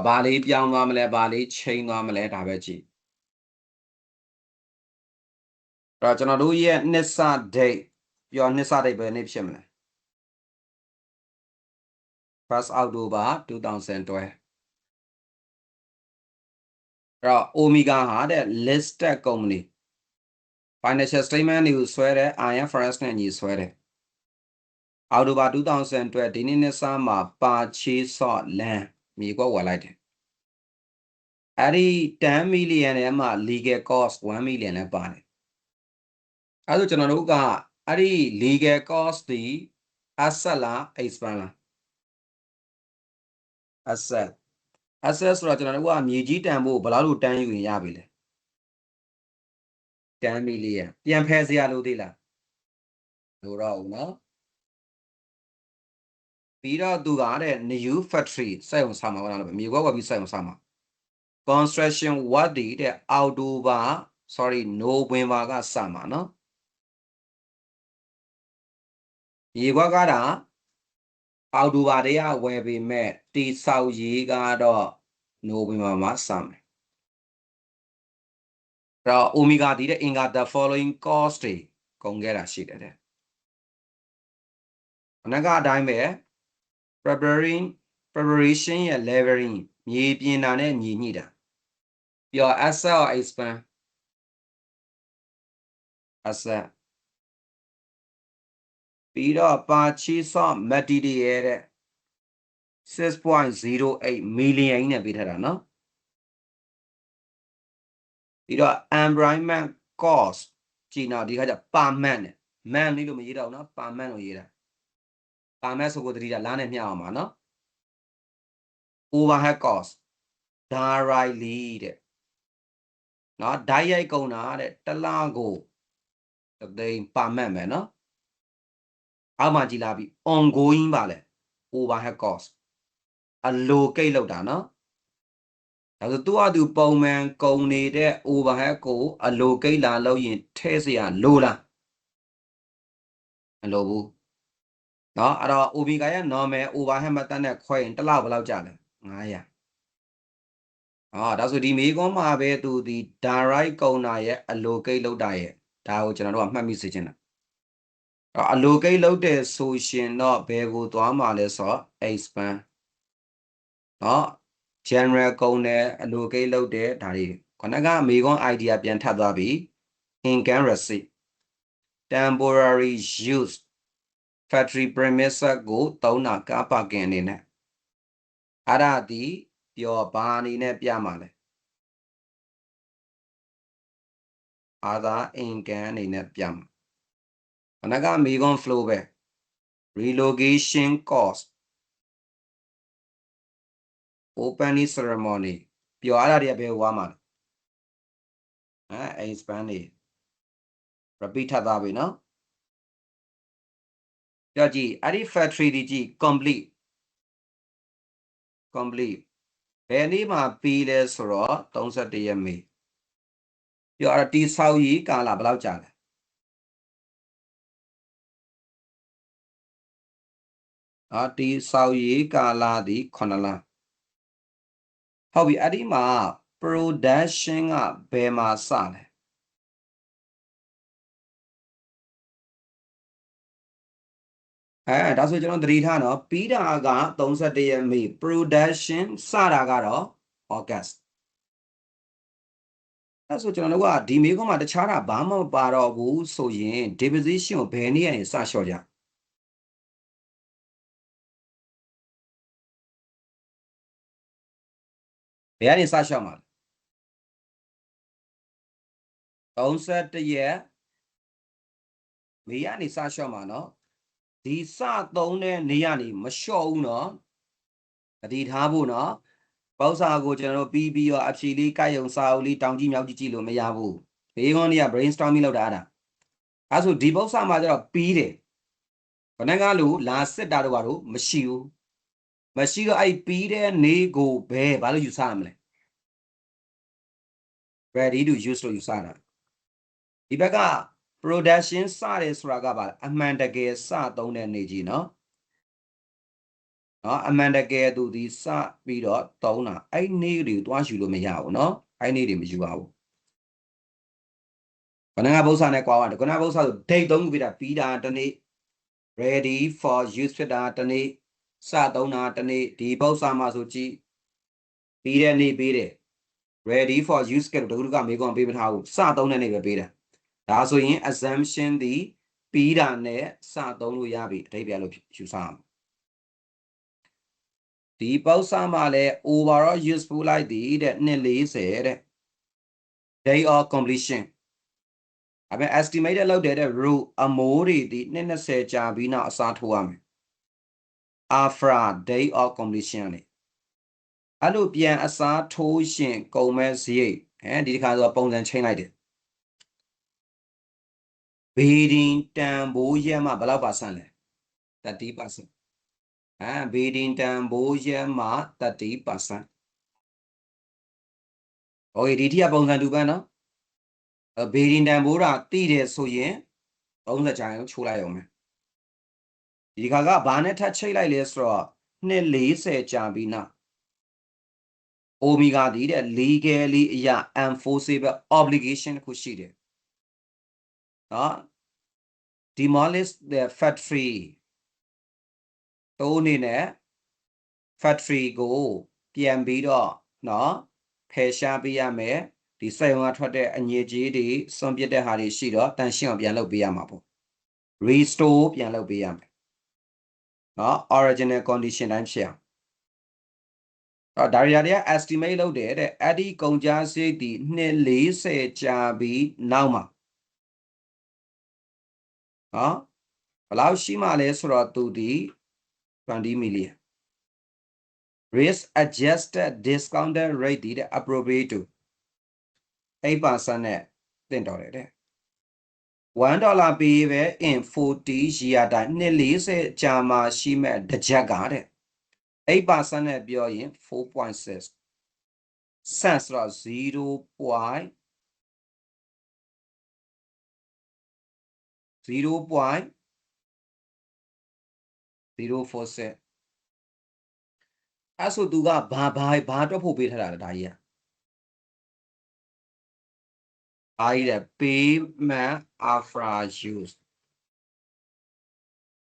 ဘာလေးပြောင်းသွားမလဲဘာလေးချိန်သွားမလဲဒါပဲကြည့်ကျွန်တော်တို့ရဲ့နှစ်စ date ပြောနှစ်စ date ပဲနေ့ဖြစ်မလဲ 1st October 2012တော့ Omega ဟာတဲ့ listed company financial statement တွေကိုဆွဲတဲ့ IFRS နဲ့ညီဆွဲတဲ့ အောက်တိုဘာ2012ဒီနေ့နှစ်စမှာပါချေဆော့လန်မြေကွက်ဝယ်လိုက်တယ်အဲ့ဒီ10 million ထဲမှာ legal cost 1 million လည်းပါတယ်အဲ့ဒါကျွန်တော်တို့ကအဲ့ဒီ legal cost ဒီ asset လား expense လား asset ဆိုတော့ကျွန်တော်တို့ကမြေကြီးတန်ဖို့ဘယ်လောက်လို့တန်းယူရင်ရပြီလဲ10 million ပြန်ဖယ်စရာလို့သေးလားလို့တော့ဦးနော်ပြီးတော့သူကတဲ့ new factory စက်ရုံဆောက်မှာဘာလို့လဲမြေကွက်ဝယ်ပြီးစက်ရုံဆောက်မှာ construction work တွေတဲ့ November ကစမှာနော်မြေကွက်ကတာအောက်တိုဘာတည်းကဝယ်ပေမဲ့တိဆောက်ရေးကတော့ November မှာစမယ်တော့ Omega ဒီတဲ့ Inga the following cost တွေကုန်ခဲ့တာရှိတယ်တဲ့အနကအတိုင်းပဲ preparation ရဲ့ leveling မြေပြင်တာနဲ့ညီညှိတာပြီးတော့ asset or expense asset ပြီးတော့ purchase of material တဲ့ 6.08 million နဲ့ပေးထားတာနော်ပြီးတော့ environment cost ကြည့်နော်ဒီခါကျ per man နဲ့ man လေးလို့မရေးတော့ဘူးနော် per man လို့ရေးတာ per man ဆိုကိုတတိတာလားနဲ့မျှအောင်ပါနော် overhead cost directly တဲ့နော်ဓာတ်ရိုက်ကုန်တာတဲ့တစ်လကိုသိန်း per man ပဲနော်အောက်မှာကြည့်လာပြီ ongoing ပါလေ overhead cost allocate လောက်တာနော်ဒါဆိုသူ့အတူပုံမှန်ကုန်နေတဲ့ overhead ကို allocate လာလို့ရင်ထည့်เสียလို့လား မလိုဘူးเนาะအဲ့တော့ omega ရဲ့ normal overhead method နဲ့ခွဲရင်တစ်လောက်ဘယ်လောက်ကျလဲ900ဒါဆိုဒီမေးခွန်းမှာပဲသူဒီ direct ကုန်တာရဲ့ allocate လုပ်တာရဲ့ဒါကိုကျွန်တော်တို့ကမှတ်မိစေချင်တာallocate လုပ်တဲ့ဆိုရှင်တော့ဘယ်ကိုသွားမှာလဲဆိုတော့ expand เนาะ general ကုန်တယ် allocate လုပ်တဲ့ဒါတွေခဏကမေးခွန်း idea ပြန်ထပ်သွားပြီ income receipt temporary use factory premise ကိုသုံးတာကားပါကင်အနေနဲ့အဲ့ဒါဒီပြောဘာအနေနဲ့ပြမှာလဲ other income အနေနဲ့ပြမှာခဏကမေးခွန်း flow ပဲ relocation cost opening ceremony ပြောအဲ့ဒါတွေကဘယ်ဟိုသွားမှာလဲexpand နေ repeat ထပ်သွားပြီနော်ပြောကြည့်အဲ့ဒီ factory ဒီကြည့် complete ဘယ်နေ့မှာပြီးလဲဆိုတော့31ရက်မေပြောအဲ့တီဆောက်ရေးကာလဘယ်လောက်ကြာလဲတီဆောက်ရေးကာလဒီ9လဟုတ်ပြီအဲ့ဒီမှာ production ကဘယ်မှာစလဲဒါဆိုကျွန်တော်သတိထားနော်ပြီးတာက31ရက်မေ production စတာကတော့ August အဲ့ဆိုကျွန်တော်တို့ကဒီမေးခွန်းမှာတခြားတာဘာမှမပါတော့ဘူးဆိုရင် deposition ကိုဘယ်နေ့ကနေစလျှော့ကြဘယ်ကနေစလျှော့မှာလဲ31ရက်မေကနေစလျှော့မှာနော်ဒီစသုံးတဲ့နေကနေမလျှော့ဘူးနော်တတိထားဖို့နော်ပေါက်စာကိုကျွန်တော်တို့ပြီးတော့အဖြေလေးကိုက်ရုံစာအုပ်လေးတောင်ကြည့်မြောက်ကြည့်လို့မရဘူးဘေးခွန်းတွေက brainstorming လုပ်တာအဲ့ဆိုဒီပေါက်စာမှာကျတော့ပြီးတယ်ခဏကလို့လာစစ်တာတော့မရှိဘူးမရှိတော့အဲ့ပြီးတဲ့နေကိုဘာလို့ယူဆရမလဲ ready to use လို့ယူဆတာဒီဘက်က production စတယ်ဆိုတာကပါအမှန်တကယ်စသုံးတဲ့နေကြီးနော်အမှန်တကယ်သူဒီစပြီးတော့သုံးတာအဲ့နေ့တွေကိုတွားယူလို့မရဘူးနော်အဲ့နေ့တွေမယူပါဘူးခဏကပု္ပ္ပစာနဲ့ကွာပါတယ်ခဏပု္ပ္ပစာဆို date သုံးခုပြတာပြီးတာတနေ့ ready for use ဖြစ်တာတနေ့စသုံးတာတနေ့ဒီပု္ပ္ပစာမှာဆိုကြည့်ပြီးတဲ့နေ့ပေးတယ် ready for use ကတခုကမေးခွန်းပေးမထားဘူးစသုံးတဲ့နေ့ပဲပေးတယ်ဒါဆိုရင် assumption ဒီပြီးတာနဲ့စသုံးလို့ရပြီအဓိပ္ပာယ်လို့ယူဆအောင်ဒီပု္ပ္ပစာမှာလည်း overall useful လိုက်သည်တဲ့240တဲ့ day of completion အဲ့ estimate လောက်တဲ့ rule အမိုးတွေဒီ220ကြာပြီးနောက်အစားထိုးရမယ် after day of completion လေအဲ့လိုပြန်အစားထိုးရှင်ကုန်မဲ့စရိတ်ဒီတစ်ခါဆိုပုံစံချိန်လိုက်တယ်ဘေဒင်တန်ဖိုးရက်မှဘယ်လောက်%လဲ30%ဘေဒင်တန်ဖိုးရက်မှ30%โอเคဒီထိကပုံစံတူပဲနော်ဘေဒင်တန်ဖိုးတာတိတယ်ဆိုရင်30ကြာရင်ချိုးလိုက်အောင်မယ်ဒီခါကဘာနဲ့ထပ်ချိတ်လိုက်လဲဆိုတော့240ကြာပြီးနောက်အိုမီဂါဒီတဲ့ legally အရာ enforceable obligation တစ်ခုရှိတယ်နော် demolish the factory တိုးနေနဲ့ factory ကိုပြန်ပြီးတော့နော်ဖယ်ရှားပေးရမယ်ဒီစက်ရုံကထွက်တဲ့အညစ်အကြေးတွေစွန့်ပစ်တဲ့ဟာတွေရှိတော့တန်ရှင်းအောင်ပြန်လုပ်ပေးရမှာပေါ့ restore ပြန်လုပ်ပေးရမယ်နော် original condition တိုင်းဖြစ်အောင်ဒါတွေက estimate လုပ်တယ်တဲ့အဲ့ဒီကုန်ကျစရိတ်ဒီ240ကြာပြီးနောက်မှာနော်ဘယ်လောက်ရှိမှလဲဆိုတော့သူဒီ20 million risk adjusted discounted rate ဒီတဲ့ appropriate to 8% နဲ့တင်တော်တယ်တဲ့$1ပေးပဲ in 40 year time 240ကြာမှရှိမဲ့တစ်ချက်ကတဲ့8% နဲ့ပြောရင် 4.6 cents ဆိုတော့ 0.0.6 046အဲ့ဆိုသူကဘာတော့ဖို့ပေးထားတာလဲဒါကြီးကအားကြီးတဲ့ payment after use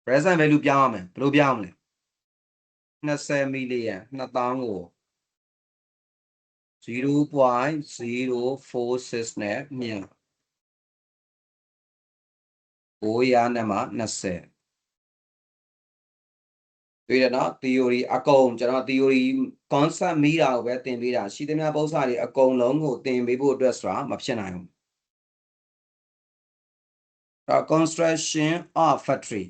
present value ပြောင်းရမယ်ဘယ်လိုပြောင်းမလဲ20 million 2000ကို 0.046 နဲ့မြင်900နဲ့မှ20တွေ့ရနော် theory အကုန်ကျွန်တော် theory concept မိတာကိုပဲသင်ပေးတာရှိသမျှပု္ပ္ပစာတွေအကုန်လုံးကိုသင်ပေးဖို့အတွက်ဆိုတာမဖြစ်နိုင်ဘူးconstruction of factory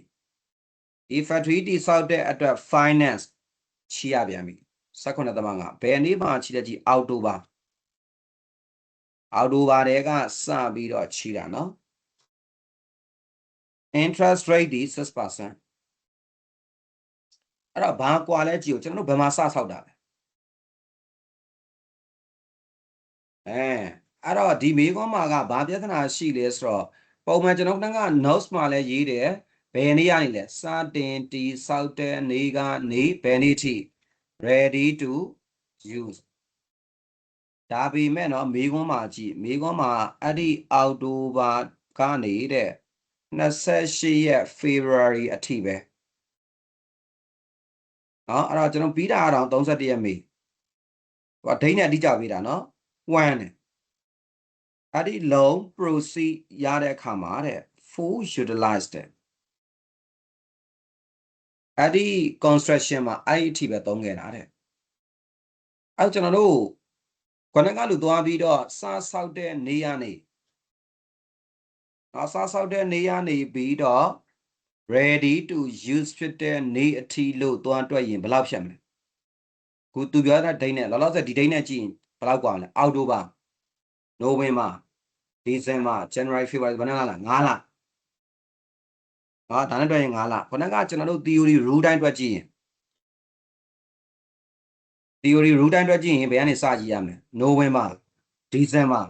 ဒီ factory တိဆောက်တဲ့အတွက် finance ချီရပြန်ပြီ18.5ဘယ်နေ့မှချီတဲ့ကြီးအောက်တိုဘာတည်းကစပြီးတော့ချီတာနော် interest rate ဒီ 6% အဲ့တော့ဘာကွာလဲကြည့်ကိုကျွန်တော်တို့ဘယ်မှာစဆောက်တာလဲအဲ့တော့ဒီမေးခွန်းမှာကဘာပြဿနာရှိလဲဆိုတော့ပုံမှန်ကျွန်တော်တို့က notes မှာလည်းရေးတယ်ဘယ်နေ့ရနေလဲစတင်တီဆောက်တဲ့နေ့ကနေဘယ်နေ့ထိ ready to use ဒါပေမဲ့เนาะမေးခွန်းမှာကြည့်မေးခွန်းမှာအဲ့ဒီအောက်တိုဘာကနေတဲ့28ရက် February အထိပဲเนาะအဲ့တော့ကျွန်တော်ပြီးတာကတော့31ရက်မေဟိုဒိတ်နဲ့အတိအကျပေးတာเนาะ1နဲ့အဲ့ဒီလုံး proceed ရတဲ့အခါမှာတဲ့ full utilized တဲ့အဲ့ဒီ construction မှာအဲ့ဒီအထိပဲသုံးခဲ့တာတဲ့အဲ့ကျွန်တော်တို့ခုနကလူသွားပြီးတော့စားဆောက်တဲ့နေရာနေစားဆောက်တဲ့နေရာနေပြီးတော့ ready to use ဖြစ်တဲ့နေ့အထိလို့သွားတွက်ရင်ဘယ်လောက်ဖြစ်မလဲခုသူပြောတဲ့ဒိတ်နဲ့လောလောဆယ်ဒီဒိတ်နဲ့ကြည့်ရင်ဘယ်လောက်กว่าလဲအောက်တိုဘာနိုဝင်ဘာဒီဇင်ဘာ January February ဘယ်နှစ်လ5လဒါနဲ့တွက်ရင်5လခုနကကျွန်တော်တို့ theory rule တိုင်းတွက်ကြည့်ရင် theory rule တိုင်းတွက်ကြည့်ရင်ဘယ်ကနေစကြည့်ရမလဲနိုဝင်ဘာဒီဇင်ဘာ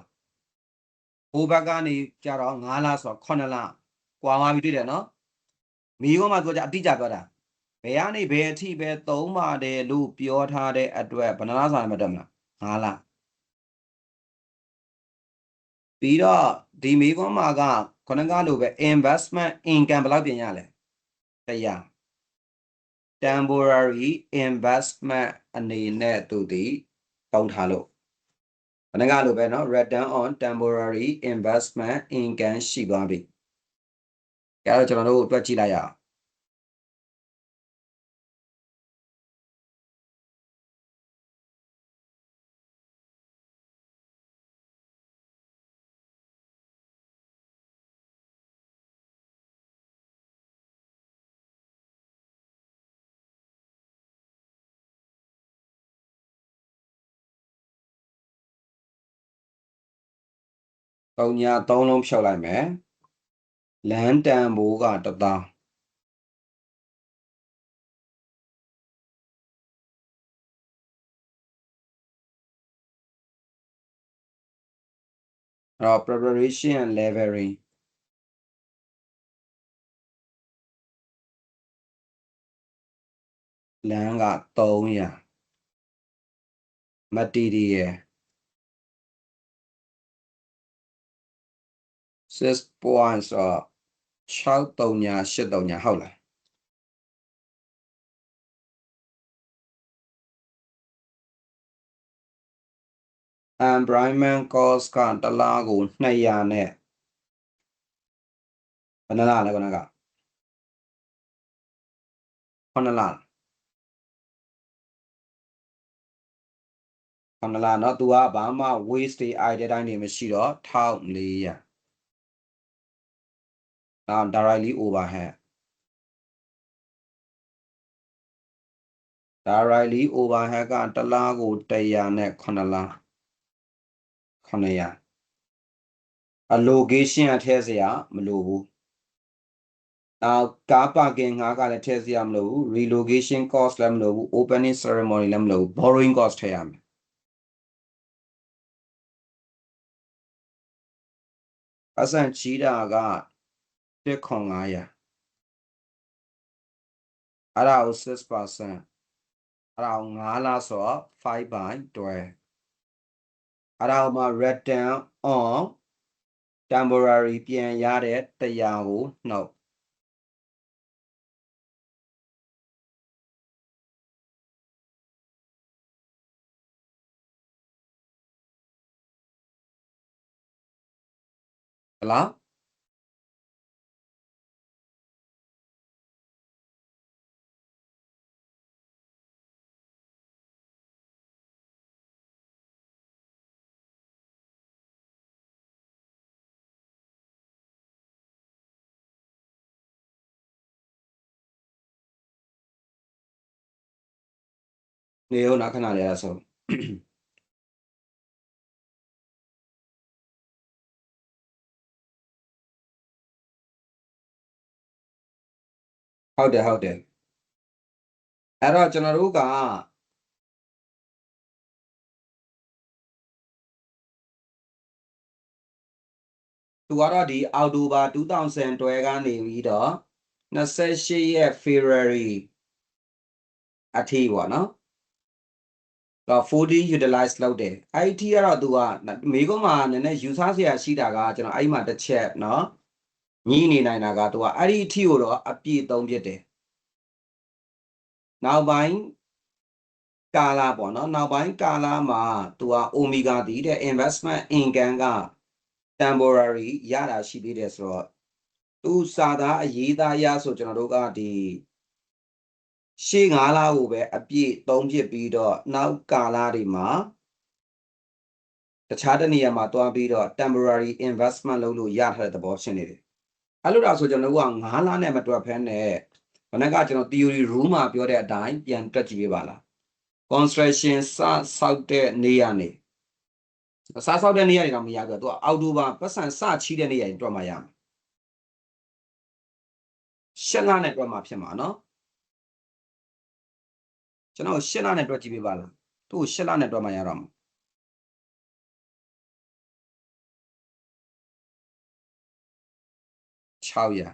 ဟိုဘက်ကနေကြတော့5လဆိုတော့9လကွာသွားပြီတွေ့တယ်နော်မိကောမှာဆိုကြအတိအကျပြောတာဘယ်ကနေဘယ်အထိပဲသုံးပါတယ်လို့ပြောထားတဲ့အတွက်ဘယ်နှလစာမှတ်တယ်မလား5လပြီးတော့ဒီမိကောမှာကခုနကလိုပဲ investment income ဘယ်လောက်ပြင်ရလဲ100 temporary investment အနေနဲ့သူဒီတောင်းထားလို့ခုနကလိုပဲเนาะ return on temporary investment income ရှိသွားပြီအဲ့တော့ကျွန်တော်တို့တွက်ကြည့်လိုက်ရအောင်3ည3လုံးဖြုတ်လိုက်မယ်လမ်းတန်ဖိုးက1000အဲ့တော့ preparation and leveling လမ်းက300 material 6 points ဆို6 3 8 3ဟုတ်လားemployment cost ကတစ်လကို200နဲ့ဘယ်နှလားလဲခုနက9လ9လเนาะသူကဘာမှ waste တွေ idea တိုင်းတွေမရှိတော့1400နောက် directly overhead directly overhead ကတစ်လကို100နဲ့9လ900 allocation အထည့်စရာမလိုဘူးနောက်ကားပါကင်ငှားကလည်းထည့်စရာမလိုဘူး relocation cost လည်းမလိုဘူး opening ceremony လည်းမလိုဘူး borrowing cost ထည့်ရမယ်အဆန်ချီတာက1500 အဲ့ဒါကို 6%အဲ့ဒါကို5လားဆိုတော့5/12အဲ့ဒါကိုမှ return on temporary ပြန်ရတဲ့100ကိုနှုတ်ဟုတ်လားနေဦးနောက်ခဏလေးအဲ့ဒါဆိုဟုတ်တယ်အဲ့တော့ကျွန်တော်တို့ကသူကတော့ဒီအောက်တိုဘာ2012ကနေပြီးတော့28ရက် February အထိပေါ့နော်တော့40 utilize လုပ်တယ်အဲ့ဒီထိကတော့သူကမိကုန်းမှာနည်းနည်းယူဆစရာရှိတာကကျွန်တော်အဲ့မှာတစ်ချက်နော်ညှိနေနိုင်တာကသူကအဲ့ဒီအထိကိုတော့အပြည့်သုံးဖြစ်တယ်နောက်ပိုင်းကာလပေါ့နော်နောက်ပိုင်းကာလမှာသူက Omega တည်တဲ့ investment income က temporary ရတာရှိသေးတယ်ဆိုတော့သူစာသားအရေးသားရဆိုကျွန်တော်တို့ကဒီရှေ့9လကိုပဲအပြည့်သုံးဖြစ်ပြီးတော့နောက်ကာလတွေမှာတခြားတနေရာမှာတွားပြီးတော့ temporary investment လုပ်လို့ရထားတဲ့သဘောရှင်းနေတယ်အဲ့လိုဒါဆိုကျွန်တော်တို့က9လနဲ့မတွက်ဖဲနဲ့ခဏကကျွန်တော် theory rule မှာပြောတဲ့အတိုင်းပြန်တွက်ကြည့်ပေးပါလား construction စဆောက်တဲ့နေရာနေစားဆောက်တဲ့နေရာတွေတော့မရဘူးသူကအောက်တိုဘာပတ်စံစချီးတဲ့နေရာတွေတွက်မှရမှာ8လနဲ့တွက်မှဖြစ်မှာနော်ကျွန်တော်8လနဲ့တွက်ကြည့်ပေးပါလားသူ့8လနဲ့တွက်မှရတော့မှာ600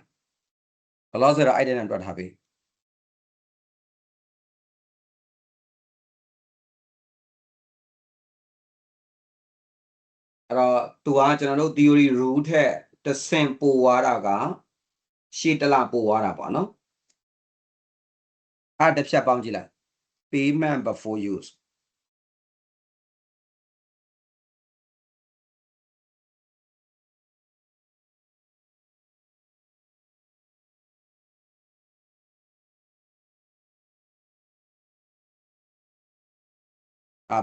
ဘယ်လောက်ဆိုတော့အဲ့တဲ့နဲ့တွက်ထားပေးအဲ့တော့သူကကျွန်တော်တို့ theory rule ထက်တစ်ဆင့်ပိုသွားတာကရှေ့တစ်လပိုသွားတာပေါ့နော်အဲ့တစ်ဖြတ်ပေါင်းကြည့်လိုက် payment before use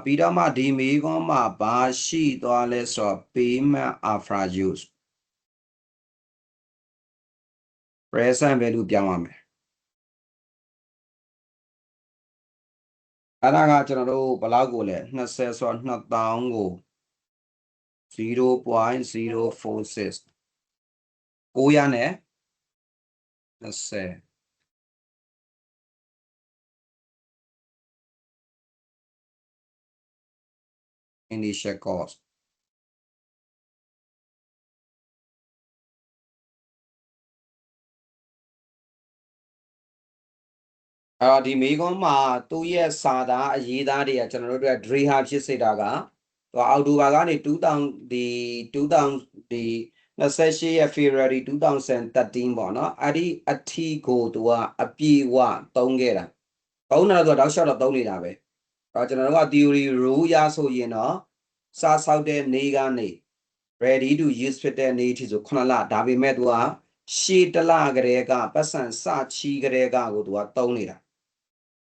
ပြီးတော့မှဒီမေးခွန်းမှာဘာရှိသွားလဲဆိုတော့ payment after use present value ပြောင်းရမယ်အဲ့ဒါကကျွန်တော်တို့ဘယ်လောက်ကိုလဲ20ဆိုတော့2000ကို 0.046 900နဲ့20 initial cost အဲ့တော့ဒီမေးခွန်းမှာသူ့ရဲ့စာသားအရေးသားတွေကကျွန်တော်တို့အတွက် dray ဟာဖြစ်စေတာကအောက်တိုဘာကနေ2000ဒီ28ရက် February 2013ပေါ့နော်အဲ့ဒီအထီကိုသူကအပြည့်ဝသုံးခဲ့တာသုံးတာဆိုတော့တောက်လျှောက်တော့သုံးနေတာပဲအဲ့ကျွန်တော်တို့က theory rule ရဆိုရင်တော့စာဆောက်တဲ့နေ့ကနေ ready to use ဖြစ်တဲ့နေ့ထိဆို9လဒါပေမဲ့သူကရှေ့တစ်လကလေးကပတ်စံစချီကလေးကကိုသူကသုံးနေတာ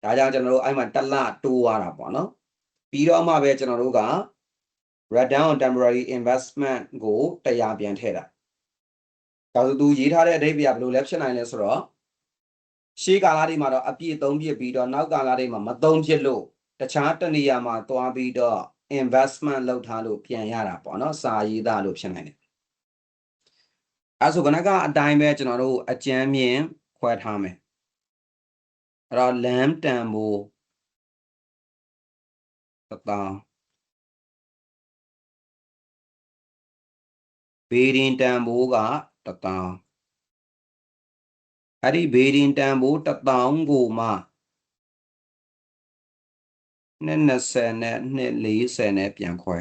ဒါကြောင့်ကျွန်တော်တို့အဲ့မှာတစ်လတိုးသွားတာပေါ့နော်ပြီးတော့မှပဲကျွန်တော်တို့က return on temporary investment ကို100ပြန်ထည့်တာဒါဆိုသူရေးထားတဲ့အဓိပ္ပာယ်ဘယ်လိုလဲဖြစ်နိုင်လဲဆိုတော့ရှေးကာလတွေမှာတော့အပြည့်သုံးပြပြီးတော့နောက်ကာလတွေမှာမသုံးဖြစ်လို့တခြားတနေရာမှာသွားပြီးတော့ investment လုပ်ထားလို့ပြန်ရတာပေါ့နော်စာရေးသားလို့ဖြစ်နိုင်တယ်အဲဆိုခဏကအတိုင်းပဲကျွန်တော်တို့အကြမ်းမြင်ခွဲထားမယ်အဲ့တော့ lamb တန်ဖိုး1000ဘေးရင်တန်ဖိုးက1000 အဲ့ဒီဘေးရင်တန်ဖိုး1000ကိုမှ220နဲ့240နဲ့ပြန်ခွဲ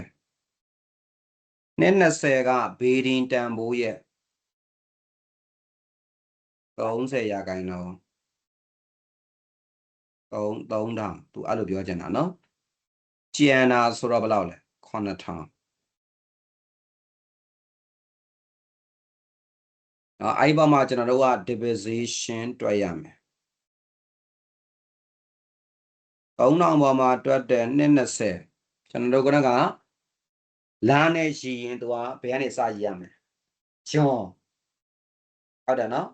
220ကဘေးရင်တန်ဖိုးရဲ့30ရာခိုင်နှုန်း3000သူအဲ့လိုပြောချင်တာနော်ကျန်တာဆိုတော့ဘယ်လောက်လဲ9000နော်အဲ့ဒီဘက်မှာကျွန်တော်တို့က division တွက်ရမယ်3000ပေါ်မှာတွက်တဲ့220ကျွန်တော်တို့ကလမ်းနဲ့ရည်ရင်သူကဘယ်ကနေစရည်ရမလဲဂျွန်ဟုတ်တယ်နော်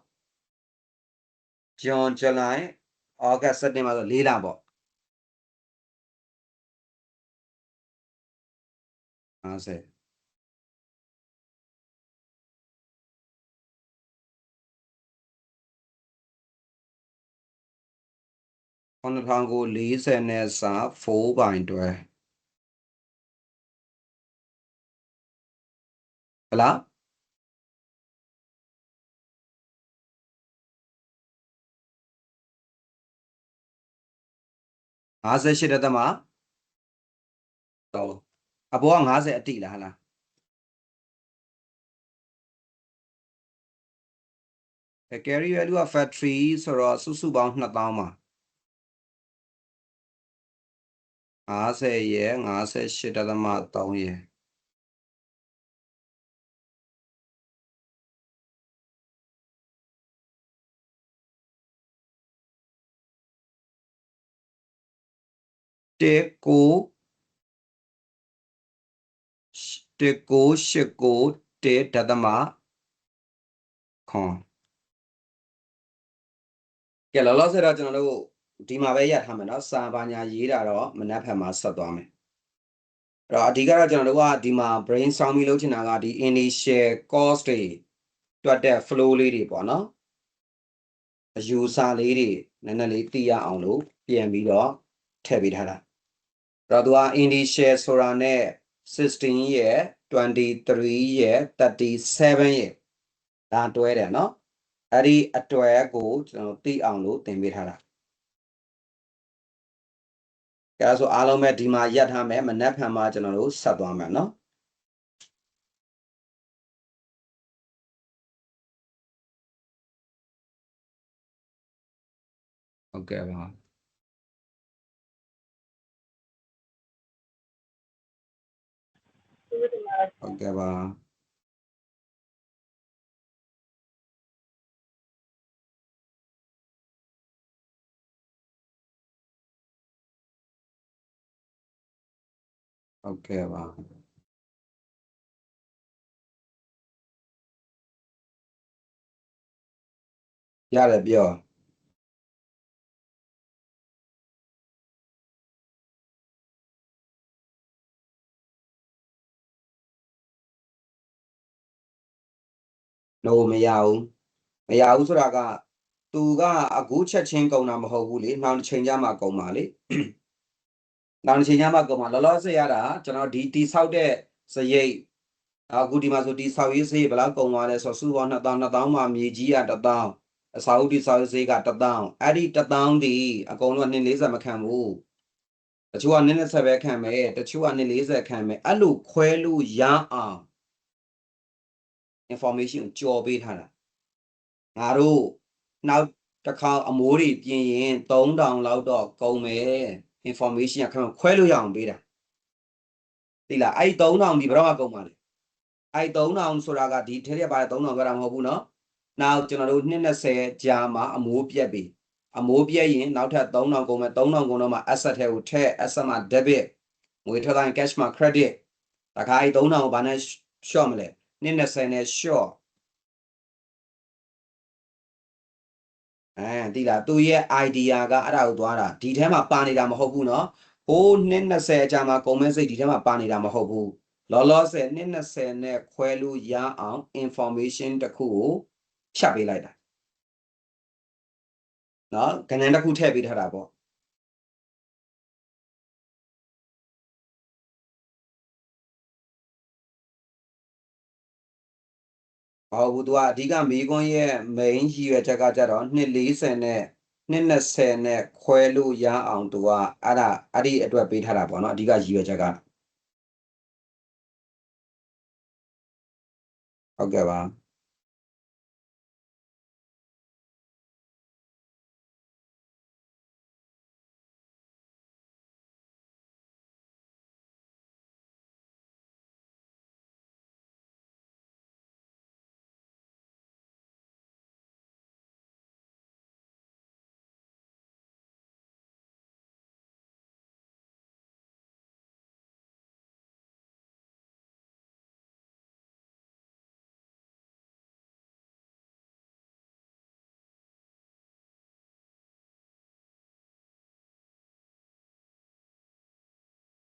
ဂျွန်ဇူလိုင်ဩဂတ်စက်တင်ဘာဆို4လပေါ့509000ကို40နဲ့စာ4ပိုင်တွဲဟလား58တက်မှာတော့အပေါ်က50အတိလားဟလားcarry value က factory ဆိုတော့စုစုပေါင်း2000မှာ50ရဲ့58တက်မှာ3ရဲ့198989တက်မှာခွန်ကဲလောလောဆယ်တော့ကျွန်တော်တို့ဒီမှာပဲရထားမယ်နော်စာပါညာရေးတာတော့မနက်ဖြန်မှာဆက်သွားမယ်အဲ့တော့အဓိကတော့ကျွန်တော်တို့ကဒီမှာ brainstorm ပြီးလုပ်ချင်တာကဒီ initial cost တွေတွက်တဲ့ flow လေးတွေပေါ့နော်အယူဆလေးတွေနည်းနည်းလေးသိရအောင်လို့ပြန်ပြီးတော့ထည့်ပေးထားတာအဲ့တော့သူက initial ဆိုတာနဲ့16ရဲ့23ရဲ့37ရဲ့ဒါတွဲတယ်နော်အဲ့ဒီအတွဲကိုကျွန်တော်သိအောင်လို့သင်ပေးထားတာအဲဒါဆိုအားလုံးပဲဒီမှာရပ်ထားမယ်မနက်ဖြန်မှာကျွန်တော်တို့ဆက်သွားမယ်နော်ဟုတ်ကဲ့ပါဟုတ်ကဲ့ပါဟုတ်ကဲ့ပါရတယ်ပြောလို့မရဘူးဆိုတာကသူကအခုချက်ချင်းကုန်တာမဟုတ်ဘူးလေနောက်တစ်ချိန်ကျမှကုန်ပါလေနောက်တစ်ချိန်ကျမှကုန်ပါလောလောဆယ်ရတာကျွန်တော်ဒီတိဆောက်တဲ့စရိတ်အခုဒီမှာဆိုတိဆောက်ရေးစရိတ်ဘယ်လောက်ကုန်သွားလဲဆိုတော့စုပေါင်း2000မှာမြေကြီးက1000အစာအုပ်တိဆောက်ရေးစရိတ်က1000အဲ့ဒီ1000ဒီအကုန်လုံး240မခံဘူးတချို့က220ပဲခံမယ်တချို့က240ခံမယ်အဲ့လိုခွဲလို့ရအောင် information ကိုကြော်ပေးထားတာငါတို့နောက်တစ်ခါအမိုးတွေပြင်ရင်3000လောက်တော့ကုန်မယ် information ကခွဲလို့ရအောင်ပေးတာသိလားအဲ့3000ဒီဘယ်တော့မှကုန်ပါလဲအဲ့3000ဆိုတာကဒီထဲထဲပါတယ်3000ပြောတာမဟုတ်ဘူးเนาะနောက်ကျွန်တော်တို့220ကြာမှာအမိုးပြက်ပြီအမိုးပြက်ရင်နောက်ထပ်3000ကုန်မယ်3000ကုန်တော့မှ asset ထဲကိုထည့် asset မှာ debit ငွေထွက်တိုင်း cash မှာ credit တခါအဲ့3000ကိုဘာနဲ့ short မလဲ220နဲ့ short သိလားသူရဲ့ idea ကအဲ့ဒါကိုသွားတာဒီထဲမှာပါနေတာမဟုတ်ဘူးเนาะဟို220အကြာမှာကုန်မဲ့စိတ်ဒီထဲမှာပါနေတာမဟုတ်ဘူးလောလောဆယ်220နဲ့ခွဲလို့ရအောင် information တစ်ခုကိုဖြတ်ပေးလိုက်တာเนาะကဏ္ဍတစ်ခုထည့်ပေးထားတာပေါ့ ဟုတ်ဘူးသူကအဓိကမိကွန်းရဲ့ main ရည်ရွယ်ချက်ကကြတော့240နဲ့220နဲ့ခွဲလို့ရအောင်သူကအဲ့ဒီအတွက်ပေးထားတာပေါ့နော်အဓိကရည်ရွယ်ချက်ကဟုတ်ကဲ့ပါ